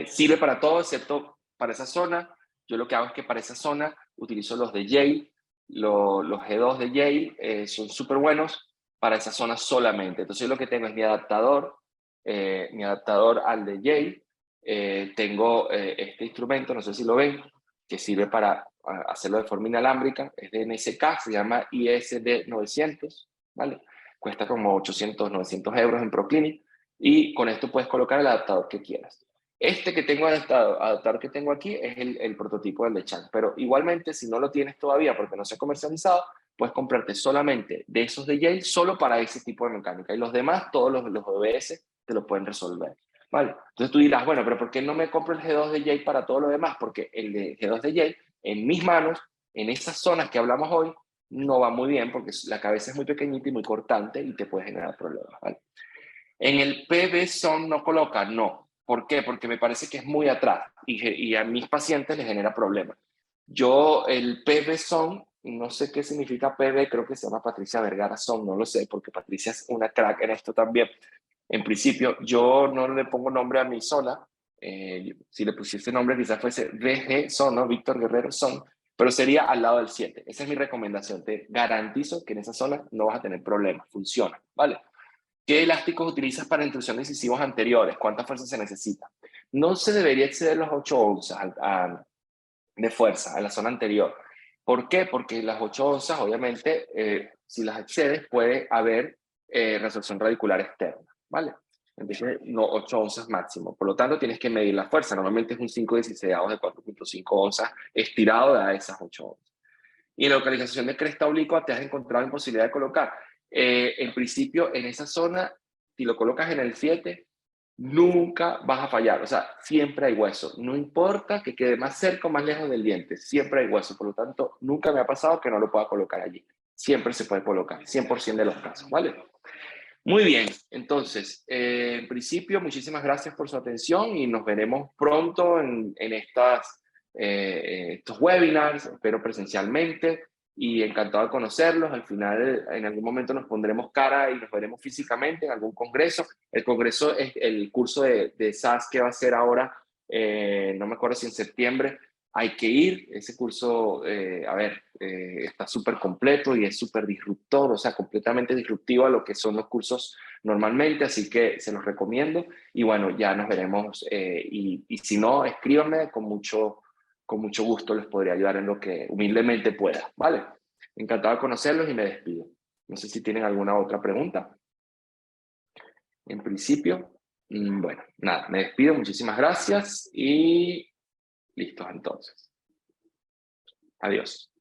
sirve para todo excepto para esa zona. Yo lo que hago es que para esa zona utilizo los de Yale. Los G2 de Yale son súper buenos para esa zona solamente. Entonces yo lo que tengo es mi adaptador al de Yale. Tengo este instrumento, no sé si lo ven, que sirve para hacerlo de forma inalámbrica. Es de NSK, se llama ISD 900, ¿vale? Cuesta como 800, 900 euros en ProClinic. Y con esto puedes colocar el adaptador que quieras. Este que tengo adaptador que tengo aquí es el prototipo del de Chan, pero igualmente si no lo tienes todavía porque no se ha comercializado, puedes comprarte solamente de esos de Yale solo para ese tipo de mecánica y los demás, todos los OBS te lo pueden resolver, ¿vale? Entonces tú dirás, bueno, pero ¿por qué no me compro el G2 de Yale para todo lo demás? Porque el de G2 de Yale en mis manos, en esas zonas que hablamos hoy, no va muy bien porque la cabeza es muy pequeñita y muy cortante y te puede generar problemas, ¿vale? En el PV Zone no coloca, no. ¿Por qué? Porque me parece que es muy atrás y a mis pacientes les genera problemas. Yo, el PV Zone, no sé qué significa PV, creo que se llama Patricia Vergara Zone, no lo sé, porque Patricia es una crack en esto también. En principio, yo no le pongo nombre a mi zona. Si le pusiese nombre, quizás fuese VG Zone, ¿no? Víctor Guerrero Zone, pero sería al lado del 7. Esa es mi recomendación. Te garantizo que en esa zona no vas a tener problemas. Funciona, ¿vale? ¿Qué elásticos utilizas para intrusiones incisivos anteriores? ¿Cuánta fuerza se necesita? No se debería exceder los 8 onzas de fuerza a la zona anterior. ¿Por qué? Porque las 8 onzas, obviamente, si las excedes, puede haber resorción radicular externa, ¿vale? Entonces, no 8 onzas máximo. Por lo tanto, tienes que medir la fuerza. Normalmente es un 5/16 de 4.5 onzas estirado a esas 8 onzas. Y en la localización de cresta oblicua te has encontrado imposibilidad de colocar. En principio, en esa zona, si lo colocas en el 7, nunca vas a fallar. O sea, siempre hay hueso. No importa que quede más cerca o más lejos del diente, siempre hay hueso. Por lo tanto, nunca me ha pasado que no lo pueda colocar allí. Siempre se puede colocar, 100% de los casos, ¿vale? Muy bien, entonces, en principio, muchísimas gracias por su atención y nos veremos pronto en estos webinars, espero presencialmente. y encantado de conocerlos. Al final, en algún momento nos pondremos cara y nos veremos físicamente en algún congreso. El congreso es el curso de SaaS que va a ser ahora, no me acuerdo si en septiembre. Hay que ir, ese curso, está súper completo y es súper disruptor, o sea, completamente disruptivo a lo que son los cursos normalmente, así que se los recomiendo. Y bueno, ya nos veremos, y si no, escríbanme, con mucho gusto les podría ayudar en lo que humildemente pueda, ¿vale? Encantado de conocerlos y me despido. No sé si tienen alguna otra pregunta. En principio, bueno, nada, me despido, muchísimas gracias y listos entonces. Adiós.